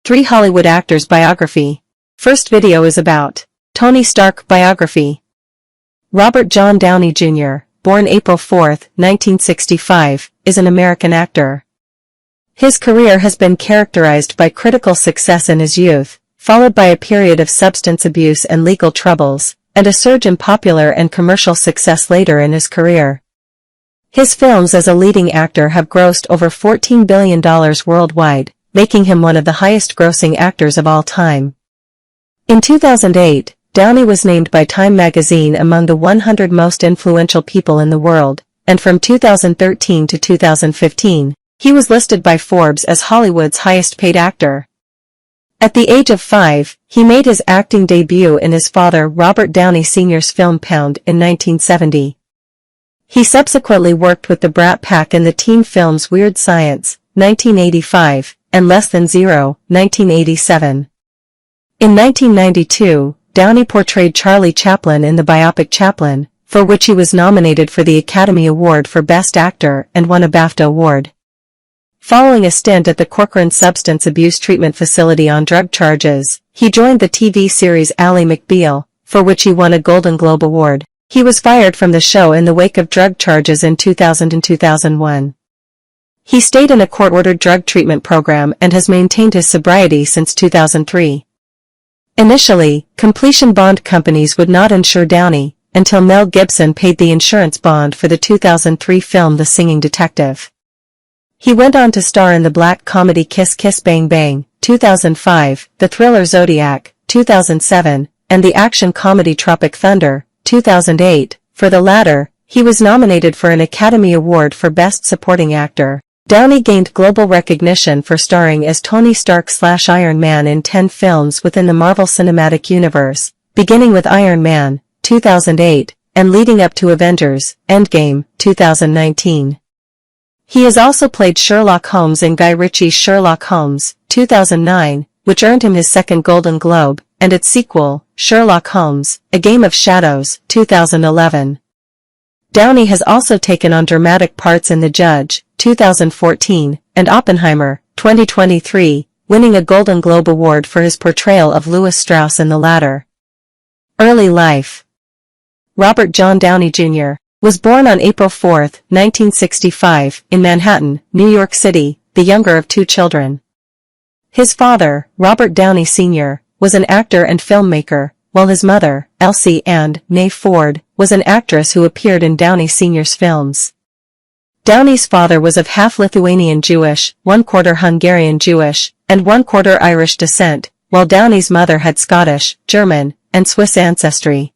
3 Hollywood Actors Biography. First video is about Tony Stark Biography. Robert John Downey Jr., born April 4, 1965, is an American actor. His career has been characterized by critical success in his youth, followed by a period of substance abuse and legal troubles, and a surge in popular and commercial success later in his career. His films as a leading actor have grossed over $14 billion worldwide, making him one of the highest-grossing actors of all time. In 2008, Downey was named by Time magazine among the 100 most influential people in the world, and from 2013 to 2015, he was listed by Forbes as Hollywood's highest-paid actor. At the age of 5, he made his acting debut in his father Robert Downey Sr.'s film Pound in 1970. He subsequently worked with the Brat Pack in the teen films Weird Science, 1985, and Less Than Zero, 1987. In 1992, Downey portrayed Charlie Chaplin in the biopic Chaplin, for which he was nominated for the Academy Award for Best Actor and won a BAFTA award. Following a stint at the Corcoran Substance Abuse Treatment Facility on drug charges, he joined the TV series Ally McBeal, for which he won a Golden Globe Award. He was fired from the show in the wake of drug charges in 2000 and 2001. He stayed in a court-ordered drug treatment program and has maintained his sobriety since 2003. Initially, completion bond companies would not insure Downey, until Mel Gibson paid the insurance bond for the 2003 film The Singing Detective. He went on to star in the black comedy Kiss Kiss Bang Bang, 2005, the thriller Zodiac, 2007, and the action comedy Tropic Thunder, 2008. For the latter, he was nominated for an Academy Award for Best Supporting Actor. Downey gained global recognition for starring as Tony Stark/Iron Man in 10 films within the Marvel Cinematic Universe, beginning with Iron Man, 2008, and leading up to Avengers: Endgame, 2019. He has also played Sherlock Holmes in Guy Ritchie's Sherlock Holmes, 2009, which earned him his second Golden Globe, and its sequel, Sherlock Holmes: A Game of Shadows, 2011. Downey has also taken on dramatic parts in The Judge, 2014, and Oppenheimer, 2023, winning a Golden Globe Award for his portrayal of Lewis Strauss in the latter. Early life. Robert John Downey Jr. was born on April 4, 1965, in Manhattan, New York City, the younger of 2 children. His father, Robert Downey Sr., was an actor and filmmaker, while his mother, Elsie Ann (née Ford), was an actress who appeared in Downey Sr.'s films. Downey's father was of half Lithuanian Jewish, 1/4 Hungarian Jewish, and 1/4 Irish descent, while Downey's mother had Scottish, German, and Swiss ancestry.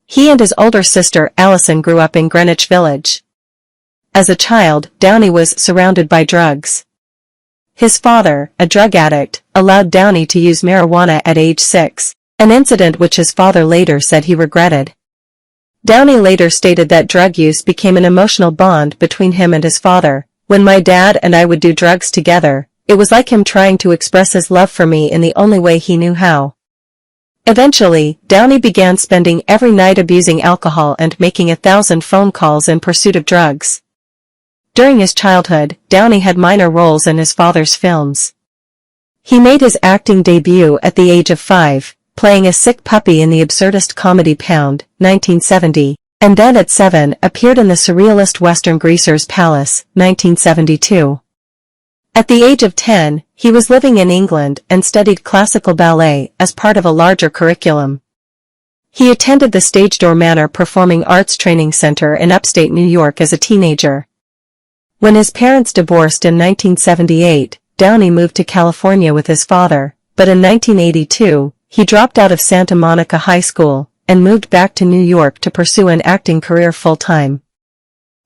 He and his older sister Allison grew up in Greenwich Village. As a child, Downey was surrounded by drugs. His father, a drug addict, allowed Downey to use marijuana at age 6, an incident which his father later said he regretted. Downey later stated that drug use became an emotional bond between him and his father. When my dad and I would do drugs together, it was like him trying to express his love for me in the only way he knew how. Eventually, Downey began spending every night abusing alcohol and making 1,000 phone calls in pursuit of drugs. During his childhood, Downey had minor roles in his father's films. He made his acting debut at the age of 5, playing a sick puppy in the absurdist comedy Pound, 1970, and then at 7 appeared in the surrealist western Greaser's Palace, 1972. At the age of 10, he was living in England and studied classical ballet as part of a larger curriculum. He attended the Stage Door Manor Performing Arts Training Center in upstate New York as a teenager. When his parents divorced in 1978, Downey moved to California with his father, but in 1982, he dropped out of Santa Monica High School and moved back to New York to pursue an acting career full-time.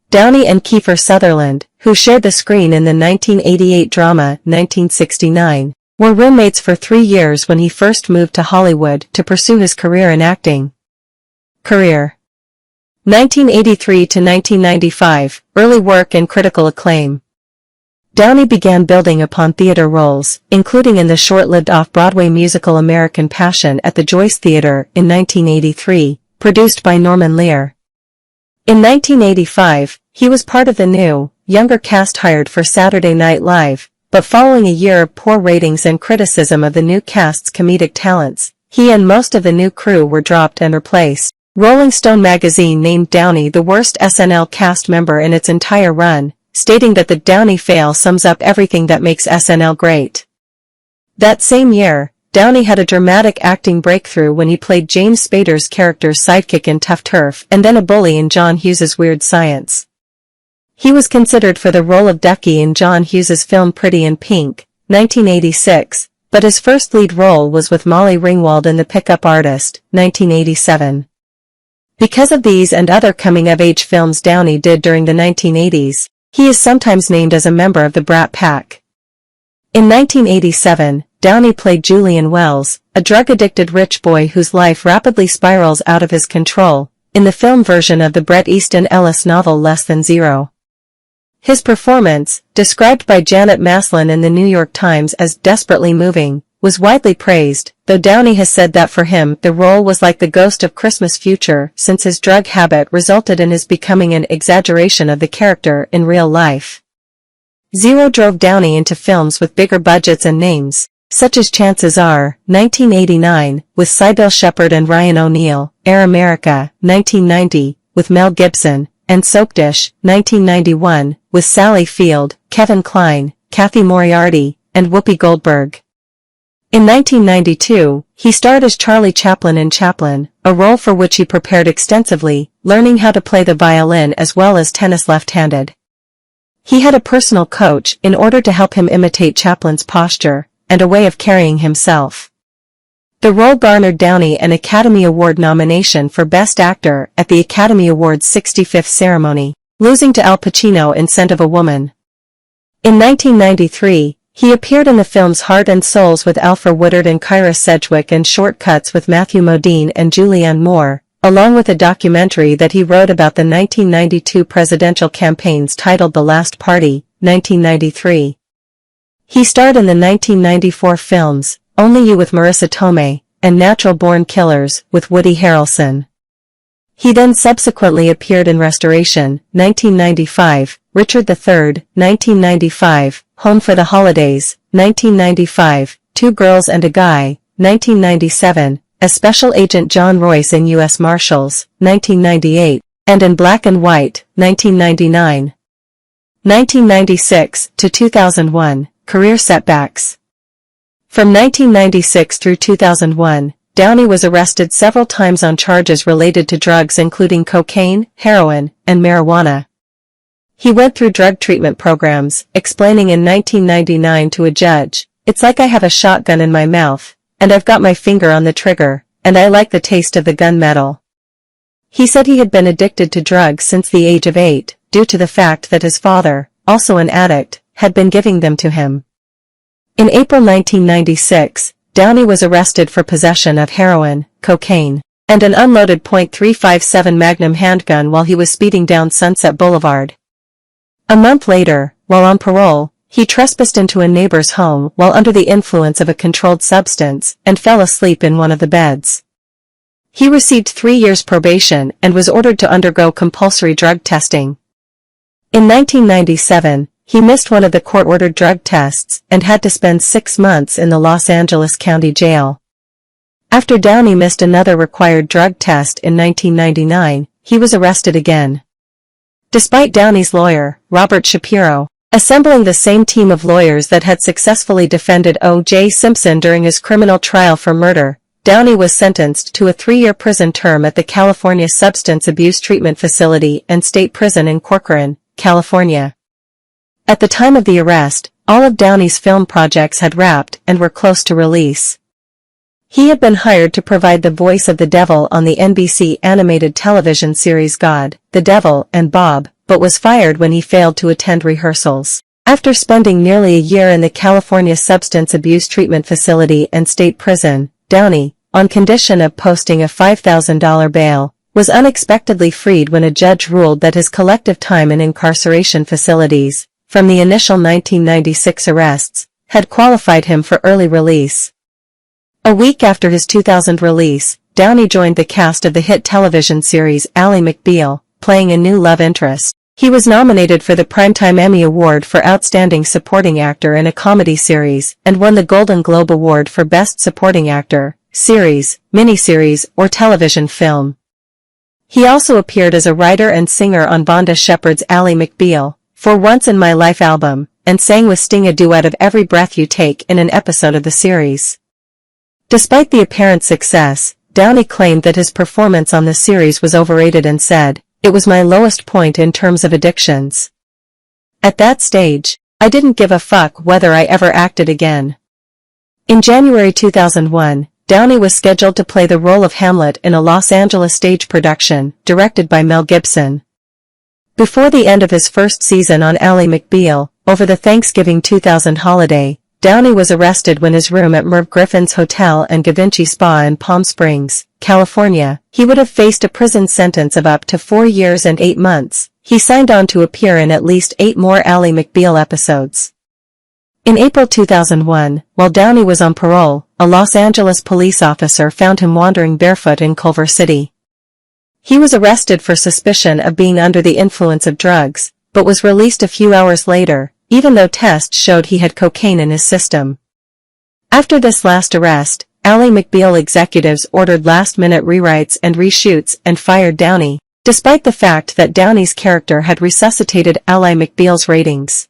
Downey and Kiefer Sutherland, who shared the screen in the 1988 drama 1969, were roommates for 3 years when he first moved to Hollywood to pursue his career in acting. Career 1983 to 1995, early work and critical acclaim. Downey began building upon theater roles, including in the short-lived off-Broadway musical American Passion at the Joyce Theater in 1983, produced by Norman Lear. In 1985, he was part of the new, younger cast hired for Saturday Night Live, but following a year of poor ratings and criticism of the new cast's comedic talents, he and most of the new crew were dropped and replaced. Rolling Stone magazine named Downey the worst SNL cast member in its entire run, stating that the Downey fail sums up everything that makes SNL great. That same year, Downey had a dramatic acting breakthrough when he played James Spader's character's sidekick in Tough Turf and then a bully in John Hughes's Weird Science. He was considered for the role of Ducky in John Hughes's film Pretty in Pink, 1986, but his first lead role was with Molly Ringwald in The Pickup Artist, 1987. Because of these and other coming-of-age films Downey did during the 1980s, he is sometimes named as a member of the Brat Pack. In 1987, Downey played Julian Wells, a drug-addicted rich boy whose life rapidly spirals out of his control, in the film version of the Bret Easton Ellis novel Less Than Zero. His performance, described by Janet Maslin in the New York Times as desperately moving, was widely praised, though Downey has said that for him the role was like the ghost of Christmas future since his drug habit resulted in his becoming an exaggeration of the character in real life. Zero drove Downey into films with bigger budgets and names, such as Chances Are, 1989, with Sybil Shepherd and Ryan O'Neal, Air America, 1990, with Mel Gibson, and Soap Dish, 1991, with Sally Field, Kevin Kline, Kathy Moriarty, and Whoopi Goldberg. In 1992, he starred as Charlie Chaplin in Chaplin, a role for which he prepared extensively, learning how to play the violin as well as tennis left-handed. He had a personal coach in order to help him imitate Chaplin's posture and a way of carrying himself. The role garnered Downey an Academy Award nomination for Best Actor at the Academy Awards' 65th ceremony, losing to Al Pacino in Scent of a Woman. In 1993, he appeared in the films Heart and Souls with Alfre Woodard and Kyra Sedgwick and Short Cuts with Matthew Modine and Julianne Moore, along with a documentary that he wrote about the 1992 presidential campaigns titled The Last Party, 1993. He starred in the 1994 films Only You with Marissa Tomei, and Natural Born Killers with Woody Harrelson. He then subsequently appeared in Restoration, 1995, Richard III, 1995, Home for the Holidays, 1995, Two Girls and a Guy, 1997, as Special Agent John Royce in U.S. Marshals, 1998, and in Black and White, 1999. 1996 to 2001, Career Setbacks. From 1996 through 2001, Downey was arrested several times on charges related to drugs including cocaine, heroin, and marijuana. He went through drug treatment programs, explaining in 1999 to a judge, "It's like I have a shotgun in my mouth, and I've got my finger on the trigger, and I like the taste of the gunmetal." He said he had been addicted to drugs since the age of 8, due to the fact that his father, also an addict, had been giving them to him. In April 1996, Downey was arrested for possession of heroin, cocaine, and an unloaded .357 Magnum handgun while he was speeding down Sunset Boulevard. A month later, while on parole, he trespassed into a neighbor's home while under the influence of a controlled substance and fell asleep in one of the beds. He received 3 years probation and was ordered to undergo compulsory drug testing. In 1997, he missed one of the court-ordered drug tests and had to spend 6 months in the Los Angeles County Jail. After Downey missed another required drug test in 1999, he was arrested again. Despite Downey's lawyer, Robert Shapiro, assembling the same team of lawyers that had successfully defended O.J. Simpson during his criminal trial for murder, Downey was sentenced to a 3-year prison term at the California Substance Abuse Treatment Facility and State Prison in Corcoran, California. At the time of the arrest, all of Downey's film projects had wrapped and were close to release. He had been hired to provide the voice of the devil on the NBC animated television series God, the Devil and Bob, but was fired when he failed to attend rehearsals. After spending nearly a year in the California Substance Abuse Treatment Facility and State Prison, Downey, on condition of posting a $5,000 bail, was unexpectedly freed when a judge ruled that his collective time in incarceration facilities, from the initial 1996 arrests, had qualified him for early release. A week after his 2000 release, Downey joined the cast of the hit television series Ally McBeal, playing a new love interest. He was nominated for the Primetime Emmy Award for Outstanding Supporting Actor in a Comedy Series and won the Golden Globe Award for Best Supporting Actor, Series, Miniseries, or Television Film. He also appeared as a writer and singer on Vonda Shepard's Ally McBeal, For Once in My Life album, and sang with Sting a duet of Every Breath You Take in an episode of the series. Despite the apparent success, Downey claimed that his performance on the series was overrated and said, "It was my lowest point in terms of addictions. At that stage, I didn't give a fuck whether I ever acted again." In January 2001, Downey was scheduled to play the role of Hamlet in a Los Angeles stage production, directed by Mel Gibson. Before the end of his first season on Ally McBeal, over the Thanksgiving 2000 holiday, Downey was arrested when his room at Merv Griffin's Hotel and Gavinci Spa in Palm Springs, California. He would have faced a prison sentence of up to 4 years and 8 months. He signed on to appear in at least 8 more Ally McBeal episodes. In April 2001, while Downey was on parole, a Los Angeles police officer found him wandering barefoot in Culver City. He was arrested for suspicion of being under the influence of drugs, but was released a few hours later, even though tests showed he had cocaine in his system. After this last arrest, Ally McBeal executives ordered last-minute rewrites and reshoots and fired Downey, despite the fact that Downey's character had resuscitated Ally McBeal's ratings.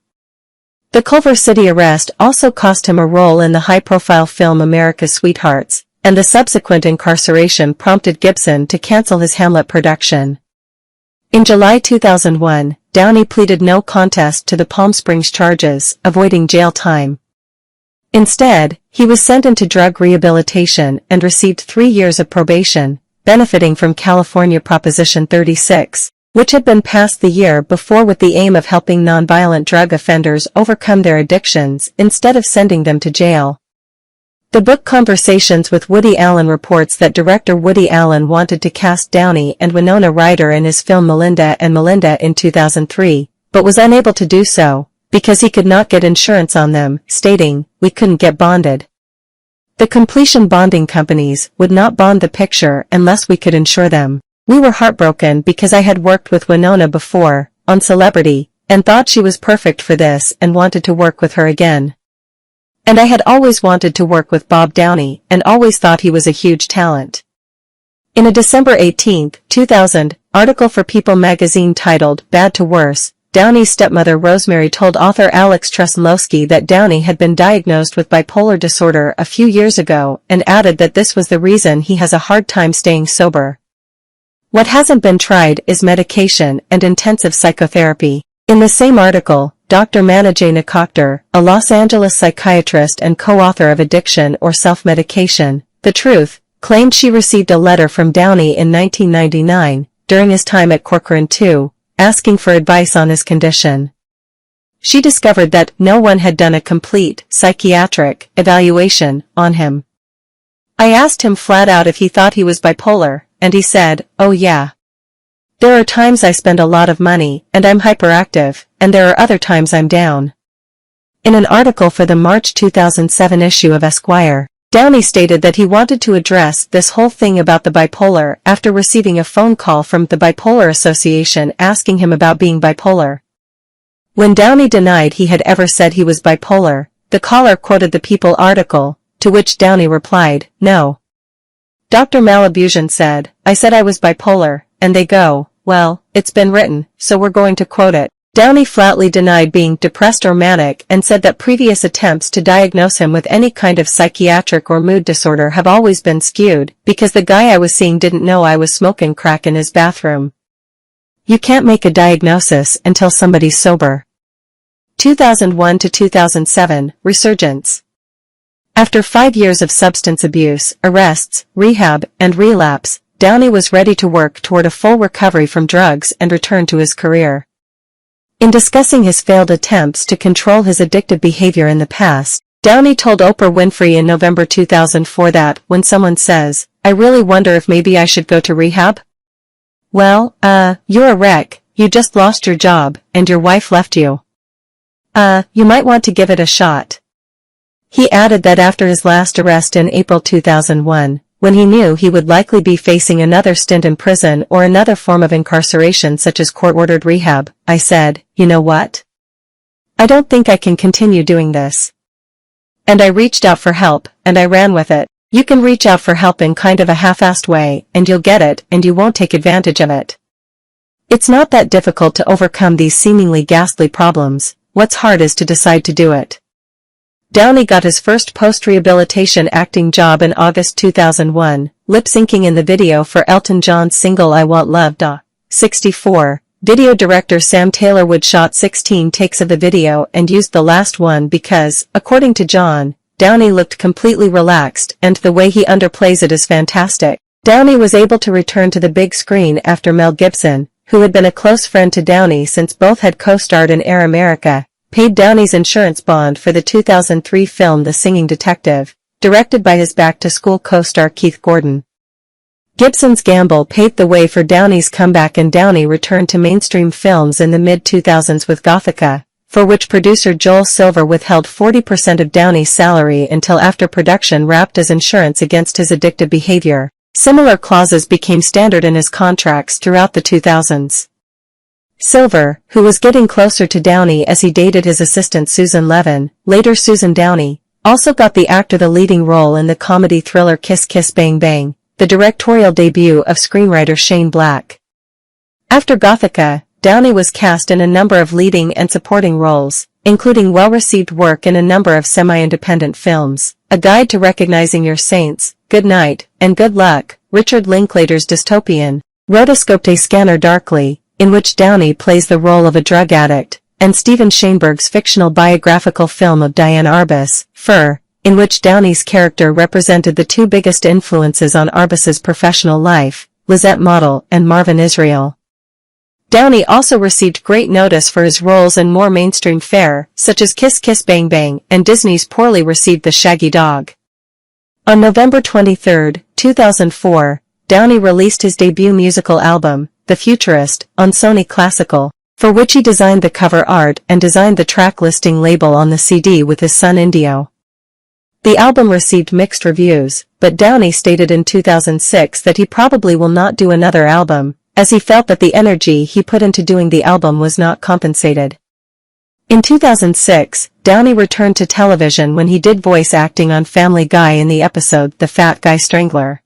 The Culver City arrest also cost him a role in the high-profile film America's Sweethearts, and the subsequent incarceration prompted Gibson to cancel his Hamlet production. In July 2001, Downey pleaded no contest to the Palm Springs charges, avoiding jail time. Instead, he was sent into drug rehabilitation and received 3 years of probation, benefiting from California Proposition 36, which had been passed the year before with the aim of helping nonviolent drug offenders overcome their addictions instead of sending them to jail. The book Conversations with Woody Allen reports that director Woody Allen wanted to cast Downey and Winona Ryder in his film Melinda and Melinda in 2003, but was unable to do so, because he could not get insurance on them, stating, "We couldn't get bonded. The completion bonding companies would not bond the picture unless we could insure them. We were heartbroken because I had worked with Winona before, on Celebrity, and thought she was perfect for this and wanted to work with her again. And I had always wanted to work with Bob Downey and always thought he was a huge talent." In a December 18, 2000, article for People magazine titled Bad to Worse, Downey's stepmother Rosemary told author Alex Treslowski that Downey had been diagnosed with bipolar disorder a few years ago and added that this was the reason he has a hard time staying sober. What hasn't been tried is medication and intensive psychotherapy. In the same article, Dr. Manajay Nakoktar, a Los Angeles psychiatrist and co-author of Addiction or Self-Medication, The Truth, claimed she received a letter from Downey in 1999, during his time at Corcoran II, asking for advice on his condition. She discovered that no one had done a complete psychiatric evaluation on him. "I asked him flat out if he thought he was bipolar, and he said, 'Oh yeah. There are times I spend a lot of money and I'm hyperactive, and there are other times I'm down.'" In an article for the March 2007 issue of Esquire, Downey stated that he wanted to address this whole thing about the bipolar after receiving a phone call from the Bipolar Association asking him about being bipolar. When Downey denied he had ever said he was bipolar, the caller quoted the People article, to which Downey replied, "No. Dr. Malabusian said, I said I was bipolar, and they go, well, it's been written, so we're going to quote it." Downey flatly denied being depressed or manic and said that previous attempts to diagnose him with any kind of psychiatric or mood disorder have always been skewed, because the guy I was seeing didn't know I was smoking crack in his bathroom. You can't make a diagnosis until somebody's sober. 2001 to 2007, Resurgence. After 5 years of substance abuse, arrests, rehab, and relapse, Downey was ready to work toward a full recovery from drugs and return to his career. In discussing his failed attempts to control his addictive behavior in the past, Downey told Oprah Winfrey in November 2004 that, when someone says, "I really wonder if maybe I should go to rehab? Well, you're a wreck, you just lost your job, and your wife left you. You might want to give it a shot." He added that after his last arrest in April 2001, when he knew he would likely be facing another stint in prison or another form of incarceration such as court-ordered rehab, I said, you know what? I don't think I can continue doing this. And I reached out for help, and I ran with it. You can reach out for help in kind of a half-assed way, and you'll get it, and you won't take advantage of it. It's not that difficult to overcome these seemingly ghastly problems. What's hard is to decide to do it. Downey got his first post-rehabilitation acting job in August 2001, lip-syncing in the video for Elton John's single I Want Love. 64. Video director Sam Taylorwood shot 16 takes of the video and used the last one because, according to John, Downey looked completely relaxed and the way he underplays it is fantastic. Downey was able to return to the big screen after Mel Gibson, who had been a close friend to Downey since both had co-starred in Air America, paid Downey's insurance bond for the 2003 film The Singing Detective, directed by his back-to-school co-star Keith Gordon. Gibson's gamble paved the way for Downey's comeback, and Downey returned to mainstream films in the mid-2000s with Gothica, for which producer Joel Silver withheld 40% of Downey's salary until after production wrapped as insurance against his addictive behavior. Similar clauses became standard in his contracts throughout the 2000s. Silver, who was getting closer to Downey as he dated his assistant Susan Levin, later Susan Downey, also got the actor the leading role in the comedy thriller Kiss Kiss Bang Bang, the directorial debut of screenwriter Shane Black. After Gothica, Downey was cast in a number of leading and supporting roles, including well-received work in a number of semi-independent films, A Guide to Recognizing Your Saints, Good Night, and Good Luck, Richard Linklater's dystopian, Rotoscoped Scanner Darkly, in which Downey plays the role of a drug addict, and Steven Shainberg's fictional biographical film of Diane Arbus, Fur, in which Downey's character represented the two biggest influences on Arbus's professional life, Lizette Model and Marvin Israel. Downey also received great notice for his roles in more mainstream fare, such as Kiss Kiss Bang Bang and Disney's poorly received The Shaggy Dog. On November 23, 2004, Downey released his debut musical album, The Futurist, on Sony Classical, for which he designed the cover art and designed the track listing label on the CD with his son Indio. The album received mixed reviews, but Downey stated in 2006 that he probably will not do another album, as he felt that the energy he put into doing the album was not compensated. In 2006, Downey returned to television when he did voice acting on Family Guy in the episode The Fat Guy Strangler.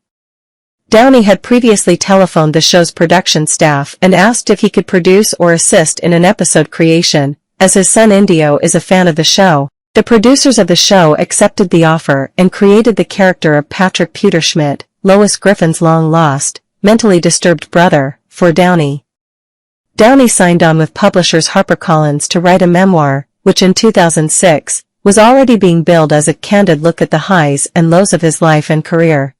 Downey had previously telephoned the show's production staff and asked if he could produce or assist in an episode creation, as his son Indio is a fan of the show. The producers of the show accepted the offer and created the character of Patrick Pewterschmidt, Lois Griffin's long-lost, mentally disturbed brother, for Downey. Downey signed on with publishers HarperCollins to write a memoir, which in 2006, was already being billed as a candid look at the highs and lows of his life and career.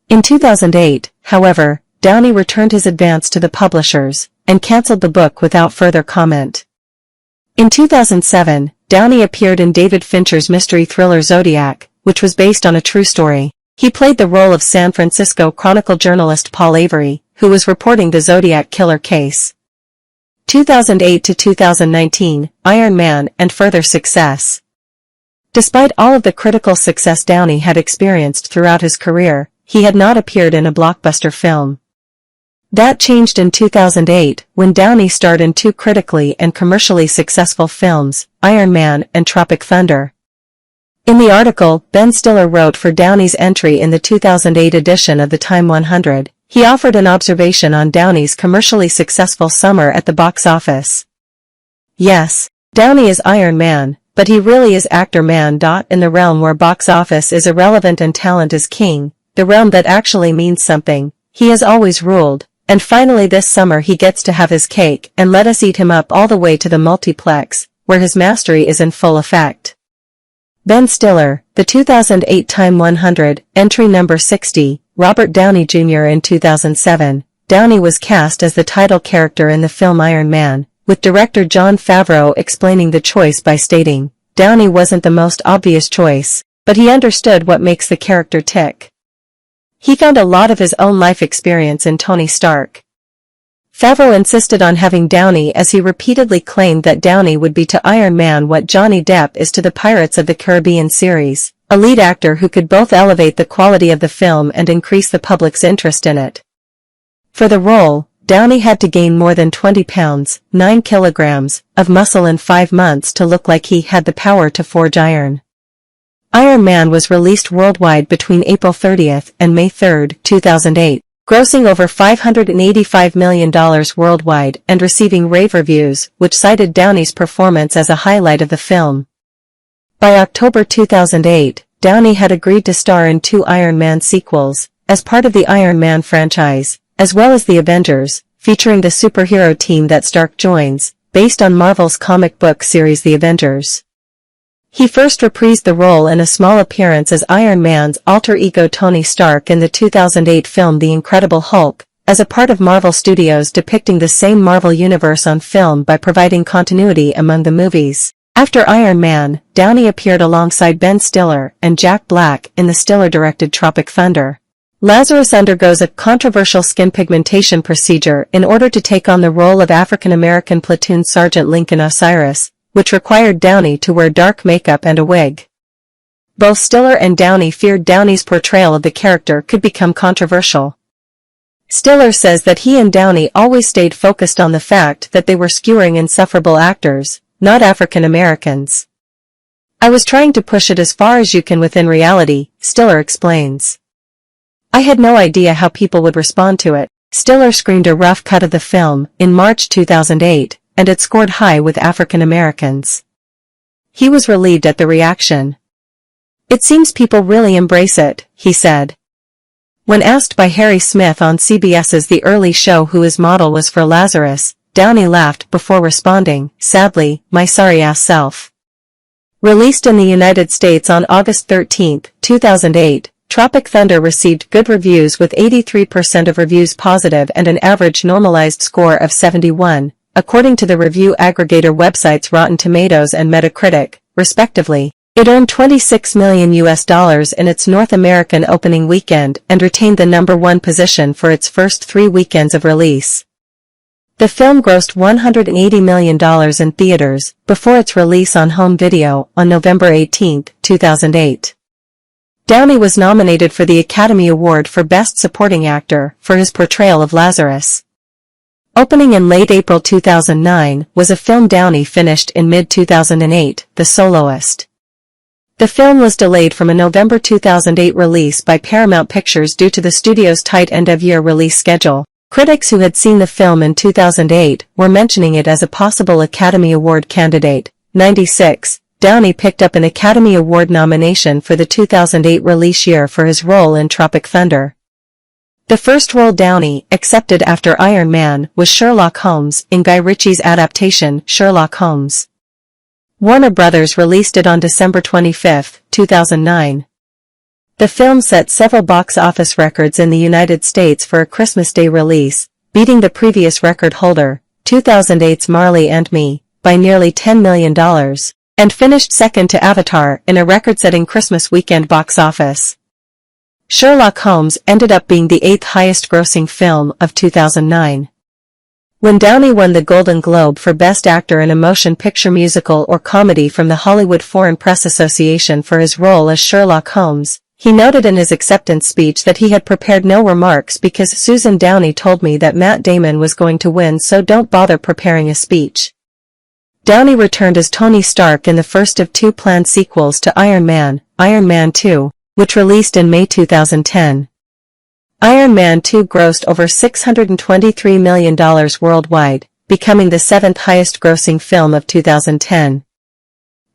In 2008, however, Downey returned his advance to the publishers, and cancelled the book without further comment. In 2007, Downey appeared in David Fincher's mystery thriller Zodiac, which was based on a true story. He played the role of San Francisco Chronicle journalist Paul Avery, who was reporting the Zodiac killer case. 2008 to 2019, Iron Man and further success. Despite all of the critical success Downey had experienced throughout his career, he had not appeared in a blockbuster film. That changed in 2008 when Downey starred in two critically and commercially successful films, Iron Man and Tropic Thunder. In the article Ben Stiller wrote for Downey's entry in the 2008 edition of the Time 100, he offered an observation on Downey's commercially successful summer at the box office. Yes, Downey is Iron Man, but he really is Actor Man. In the realm where box office is irrelevant and talent is king, the realm that actually means something, he has always ruled. And finally this summer he gets to have his cake and let us eat him up all the way to the multiplex, where his mastery is in full effect. Ben Stiller, the 2008 Time 100, entry number 60, Robert Downey Jr. In 2007, Downey was cast as the title character in the film Iron Man, with director Jon Favreau explaining the choice by stating, Downey wasn't the most obvious choice, but he understood what makes the character tick. He found a lot of his own life experience in Tony Stark. Favreau insisted on having Downey as he repeatedly claimed that Downey would be to Iron Man what Johnny Depp is to the Pirates of the Caribbean series, a lead actor who could both elevate the quality of the film and increase the public's interest in it. For the role, Downey had to gain more than 20 pounds, 9 kilograms, of muscle in 5 months to look like he had the power to forge iron. Iron Man was released worldwide between April 30th and May 3, 2008, grossing over $585 million worldwide and receiving rave reviews, which cited Downey's performance as a highlight of the film. By October 2008, Downey had agreed to star in 2 Iron Man sequels, as part of the Iron Man franchise, as well as The Avengers, featuring the superhero team that Stark joins, based on Marvel's comic book series The Avengers. He first reprised the role in a small appearance as Iron Man's alter ego Tony Stark in the 2008 film The Incredible Hulk, as a part of Marvel Studios depicting the same Marvel universe on film by providing continuity among the movies. After Iron Man, Downey appeared alongside Ben Stiller and Jack Black in the Stiller-directed Tropic Thunder. Lazarus undergoes a controversial skin pigmentation procedure in order to take on the role of African-American platoon Sergeant Lincoln Osiris, which required Downey to wear dark makeup and a wig. Both Stiller and Downey feared Downey's portrayal of the character could become controversial. Stiller says that he and Downey always stayed focused on the fact that they were skewering insufferable actors, not African Americans. "I was trying to push it as far as you can within reality," Stiller explains. "I had no idea how people would respond to it." Stiller screened a rough cut of the film in March 2008, and it scored high with African Americans. He was relieved at the reaction. "It seems people really embrace it," he said. When asked by Harry Smith on CBS's The Early Show who his model was for Lazarus, Downey laughed before responding, "Sadly, my sorry-ass self." Released in the United States on August 13, 2008, Tropic Thunder received good reviews with 83% of reviews positive and an average normalized score of 71, according to the review aggregator websites Rotten Tomatoes and Metacritic, respectively. It earned $26 million in its North American opening weekend and retained the #1 position for its first 3 weekends of release. The film grossed $180 million in theaters before its release on home video on November 18, 2008. Downey was nominated for the Academy Award for Best Supporting Actor for his portrayal of Lazarus. Opening in late April 2009 was a film Downey finished in mid-2008, The Soloist. The film was delayed from a November 2008 release by Paramount Pictures due to the studio's tight end-of-year release schedule. Critics who had seen the film in 2008 were mentioning it as a possible Academy Award candidate. 96. Downey picked up an Academy Award nomination for the 2008 release year for his role in Tropic Thunder. The first role Downey accepted after Iron Man was Sherlock Holmes in Guy Ritchie's adaptation Sherlock Holmes. Warner Brothers released it on December 25, 2009. The film set several box office records in the United States for a Christmas Day release, beating the previous record holder, 2008's Marley and Me, by nearly $10 million, and finished second to Avatar in a record-setting Christmas weekend box office. Sherlock Holmes ended up being the 8th highest-grossing film of 2009. When Downey won the Golden Globe for Best Actor in a Motion Picture Musical or Comedy from the Hollywood Foreign Press Association for his role as Sherlock Holmes, he noted in his acceptance speech that he had prepared no remarks because Susan Downey told me that Matt Damon was going to win, so don't bother preparing a speech. Downey returned as Tony Stark in the first of 2 planned sequels to Iron Man 2, which released in May 2010. Iron Man 2 grossed over $623 million worldwide, becoming the 7th highest-grossing film of 2010.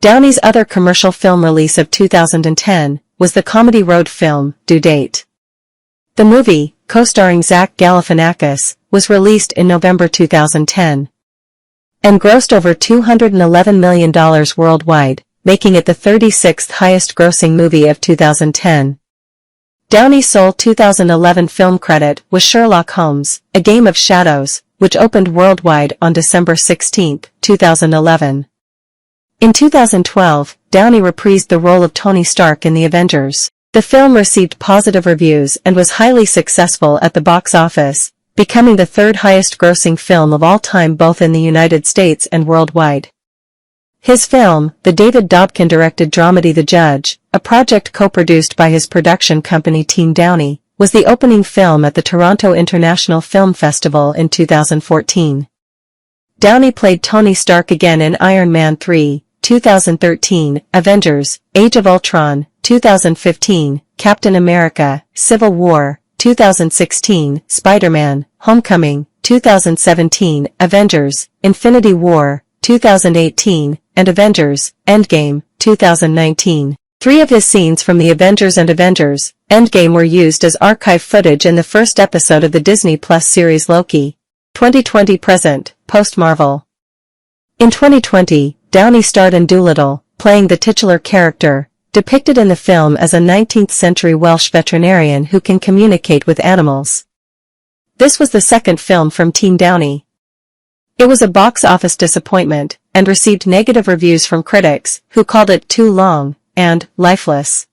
Downey's other commercial film release of 2010 was the comedy road film Due Date. The movie, co-starring Zach Galifianakis, was released in November 2010 and grossed over $211 million worldwide, making it the 36th highest-grossing movie of 2010. Downey's sole 2011 film credit was Sherlock Holmes, A Game of Shadows, which opened worldwide on December 16, 2011. In 2012, Downey reprised the role of Tony Stark in The Avengers. The film received positive reviews and was highly successful at the box office, becoming the 3rd highest-grossing film of all time both in the United States and worldwide. His film, the David Dobkin-directed dramedy The Judge, a project co-produced by his production company Team Downey, was the opening film at the Toronto International Film Festival in 2014. Downey played Tony Stark again in Iron Man 3, 2013, Avengers, Age of Ultron, 2015, Captain America, Civil War, 2016, Spider-Man, Homecoming, 2017, Avengers, Infinity War, 2018, and Avengers, Endgame, 2019. 3 of his scenes from the Avengers and Avengers, Endgame were used as archive footage in the first episode of the Disney Plus series Loki. 2020-present, post-Marvel. In 2020, Downey starred in Dolittle, playing the titular character, depicted in the film as a 19th-century Welsh veterinarian who can communicate with animals. This was the second film from Team Downey. It was a box office disappointment, and received negative reviews from critics, who called it too long and lifeless.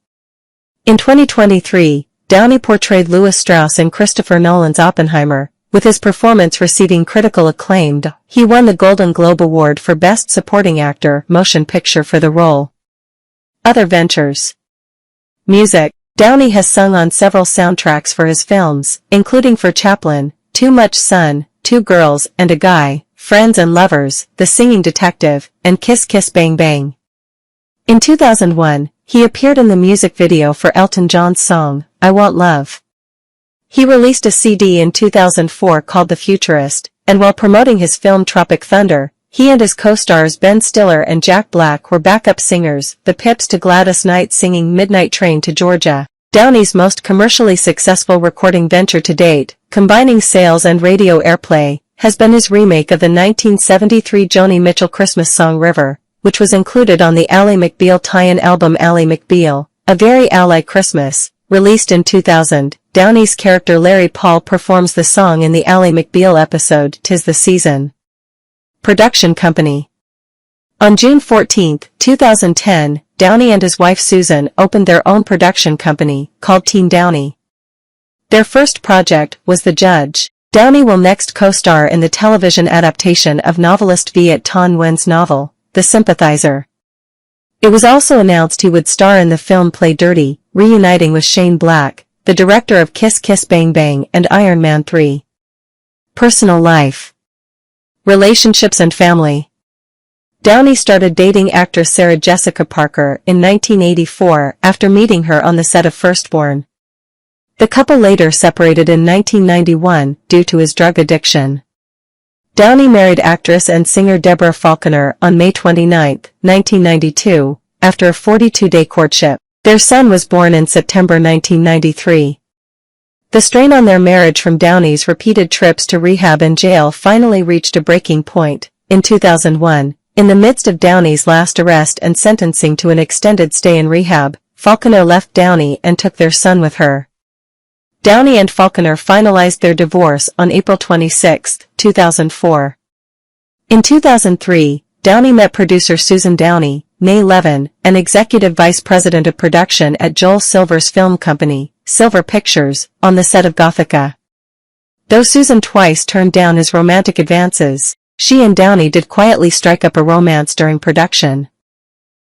In 2023, Downey portrayed Lewis Strauss in Christopher Nolan's Oppenheimer, with his performance receiving critical acclaim. He won the Golden Globe Award for Best Supporting Actor Motion Picture for the role. Other ventures. Music. Downey has sung on several soundtracks for his films, including for Chaplin, Too Much Sun, Two Girls and a Guy, Friends and Lovers, The Singing Detective, and Kiss Kiss Bang Bang. In 2001, he appeared in the music video for Elton John's song, I Want Love. He released a CD in 2004 called The Futurist, and while promoting his film Tropic Thunder, he and his co-stars Ben Stiller and Jack Black were backup singers, the Pips to Gladys Knight singing Midnight Train to Georgia. Downey's most commercially successful recording venture to date, combining sales and radio airplay, has been his remake of the 1973 Joni Mitchell Christmas song River, which was included on the Ally McBeal tie-in album Ally McBeal, A Very Ally Christmas, released in 2000. Downey's character Larry Paul performs the song in the Ally McBeal episode 'Tis the Season. Production company. On June 14, 2010, Downey and his wife Susan opened their own production company, called Team Downey. Their first project was The Judge. Downey will next co-star in the television adaptation of novelist Viet Thanh Nguyen's novel, The Sympathizer. It was also announced he would star in the film Play Dirty, reuniting with Shane Black, the director of Kiss Kiss Bang Bang and Iron Man 3. Personal life. Relationships and family. Downey started dating actress Sarah Jessica Parker in 1984 after meeting her on the set of Firstborn. The couple later separated in 1991 due to his drug addiction. Downey married actress and singer Deborah Falconer on May 29, 1992, after a 42-day courtship. Their son was born in September 1993. The strain on their marriage from Downey's repeated trips to rehab and jail finally reached a breaking point, in 2001. In the midst of Downey's last arrest and sentencing to an extended stay in rehab, Falconer left Downey and took their son with her. Downey and Falconer finalized their divorce on April 26, 2004. In 2003, Downey met producer Susan Downey, née Levin, an executive vice president of production at Joel Silver's film company, Silver Pictures, on the set of Gothica. Though Susan twice turned down his romantic advances, she and Downey did quietly strike up a romance during production.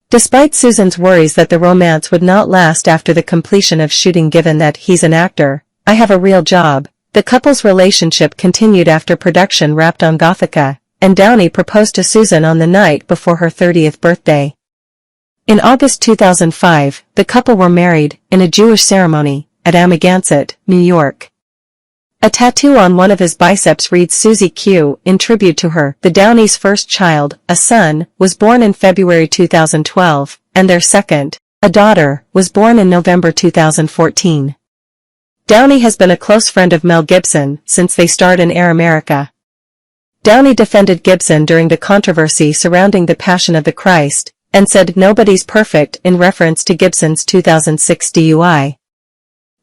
Despite Susan's worries that the romance would not last after the completion of shooting given that he's an actor, I have a real job, the couple's relationship continued after production wrapped on Gothica, and Downey proposed to Susan on the night before her 30th birthday. In August 2005, the couple were married, in a Jewish ceremony, at Amagansett, New York. A tattoo on one of his biceps reads Susie Q, in tribute to her. The Downeys' first child, a son, was born in February 2012, and their second, a daughter, was born in November 2014. Downey has been a close friend of Mel Gibson since they starred in Air America. Downey defended Gibson during the controversy surrounding The Passion of the Christ, and said nobody's perfect in reference to Gibson's 2006 DUI.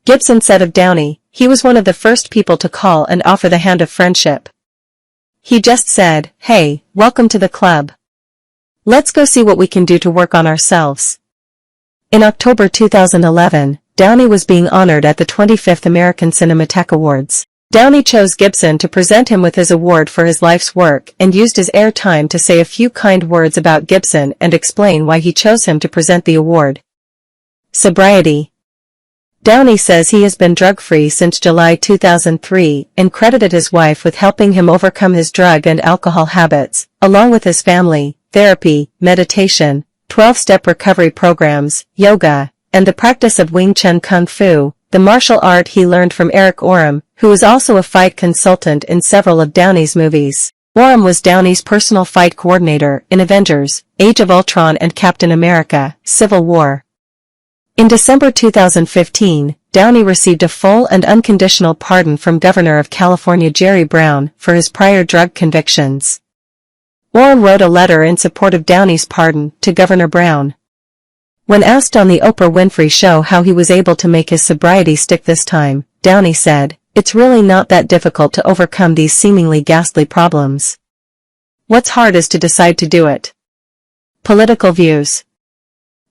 Gibson said of Downey, he was one of the first people to call and offer the hand of friendship. He just said, hey, welcome to the club. Let's go see what we can do to work on ourselves. In October 2011, Downey was being honored at the 25th American Cinematheque Awards. Downey chose Gibson to present him with his award for his life's work and used his airtime to say a few kind words about Gibson and explain why he chose him to present the award. Sobriety. Downey says he has been drug-free since July 2003 and credited his wife with helping him overcome his drug and alcohol habits, along with his family, therapy, meditation, 12-step recovery programs, yoga, and the practice of Wing Chun Kung Fu, the martial art he learned from Eric Oram, who is also a fight consultant in several of Downey's movies. Oram was Downey's personal fight coordinator in Avengers, Age of Ultron and Captain America, Civil War. In December 2015, Downey received a full and unconditional pardon from Governor of California Jerry Brown for his prior drug convictions. Oram wrote a letter in support of Downey's pardon to Governor Brown. When asked on the Oprah Winfrey Show how he was able to make his sobriety stick this time, Downey said, "It's really not that difficult to overcome these seemingly ghastly problems. What's hard is to decide to do it." Political views.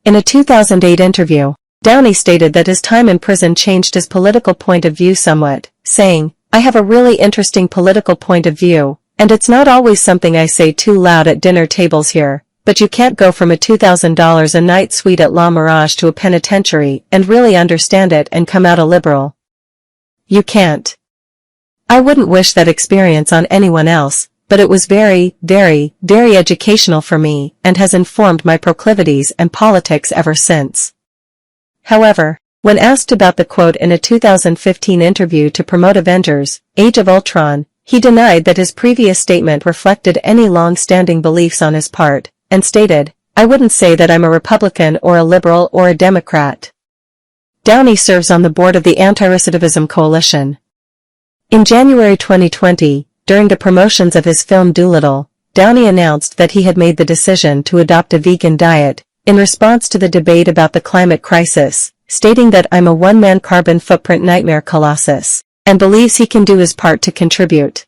In a 2008 interview, Downey stated that his time in prison changed his political point of view somewhat, saying, "I have a really interesting political point of view, and it's not always something I say too loud at dinner tables here, but you can't go from a $2,000 a night suite at La Mirage to a penitentiary and really understand it and come out a liberal. You can't. I wouldn't wish that experience on anyone else, but it was very, very, very educational for me and has informed my proclivities and politics ever since." However, when asked about the quote in a 2015 interview to promote Avengers, Age of Ultron, he denied that his previous statement reflected any long-standing beliefs on his part, and stated, "I wouldn't say that I'm a Republican or a liberal or a Democrat." Downey serves on the board of the Anti-Recidivism Coalition. In January 2020, during the promotions of his film Doolittle, Downey announced that he had made the decision to adopt a vegan diet, in response to the debate about the climate crisis, stating that "I'm a one-man carbon footprint nightmare colossus," and believes he can do his part to contribute.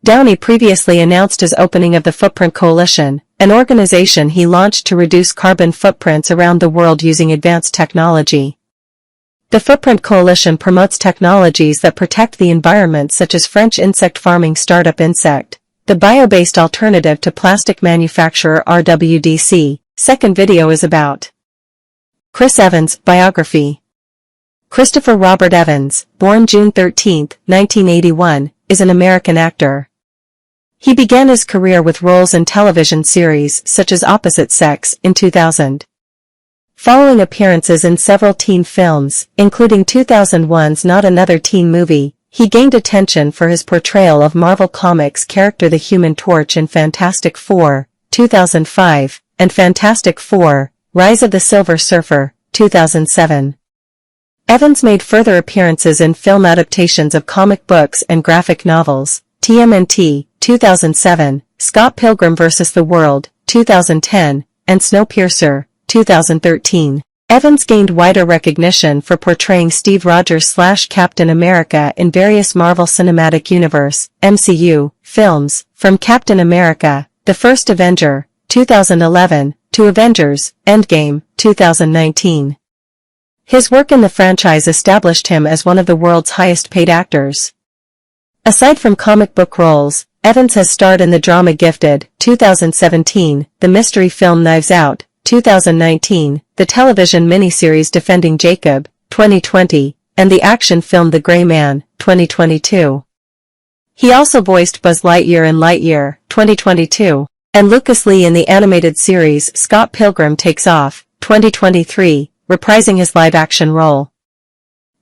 Downey previously announced his opening of the Footprint Coalition, an organization he launched to reduce carbon footprints around the world using advanced technology. The Footprint Coalition promotes technologies that protect the environment, such as French insect farming startup Insect, the bio-based alternative to plastic manufacturer RWDC. Second video is about Chris Evans' biography. Christopher Robert Evans, born June 13, 1981, is an American actor. He began his career with roles in television series such as Opposite Sex in 2000. Following appearances in several teen films, including 2001's Not Another Teen Movie, he gained attention for his portrayal of Marvel Comics character the Human Torch in Fantastic Four, 2005, and Fantastic Four, Rise of the Silver Surfer, 2007. Evans made further appearances in film adaptations of comic books and graphic novels, TMNT, 2007, Scott Pilgrim vs. the World, 2010, and Snowpiercer, 2013. Evans gained wider recognition for portraying Steve Rogers/Captain America in various Marvel Cinematic Universe, MCU, films, from Captain America, The First Avenger, 2011, to Avengers, Endgame, 2019. His work in the franchise established him as one of the world's highest-paid actors. Aside from comic book roles, Evans has starred in the drama Gifted, 2017, the mystery film Knives Out, 2019, the television miniseries Defending Jacob, 2020, and the action film The Gray Man, 2022. He also voiced Buzz Lightyear in Lightyear, 2022, and Lucas Lee in the animated series Scott Pilgrim Takes Off, 2023, reprising his live-action role.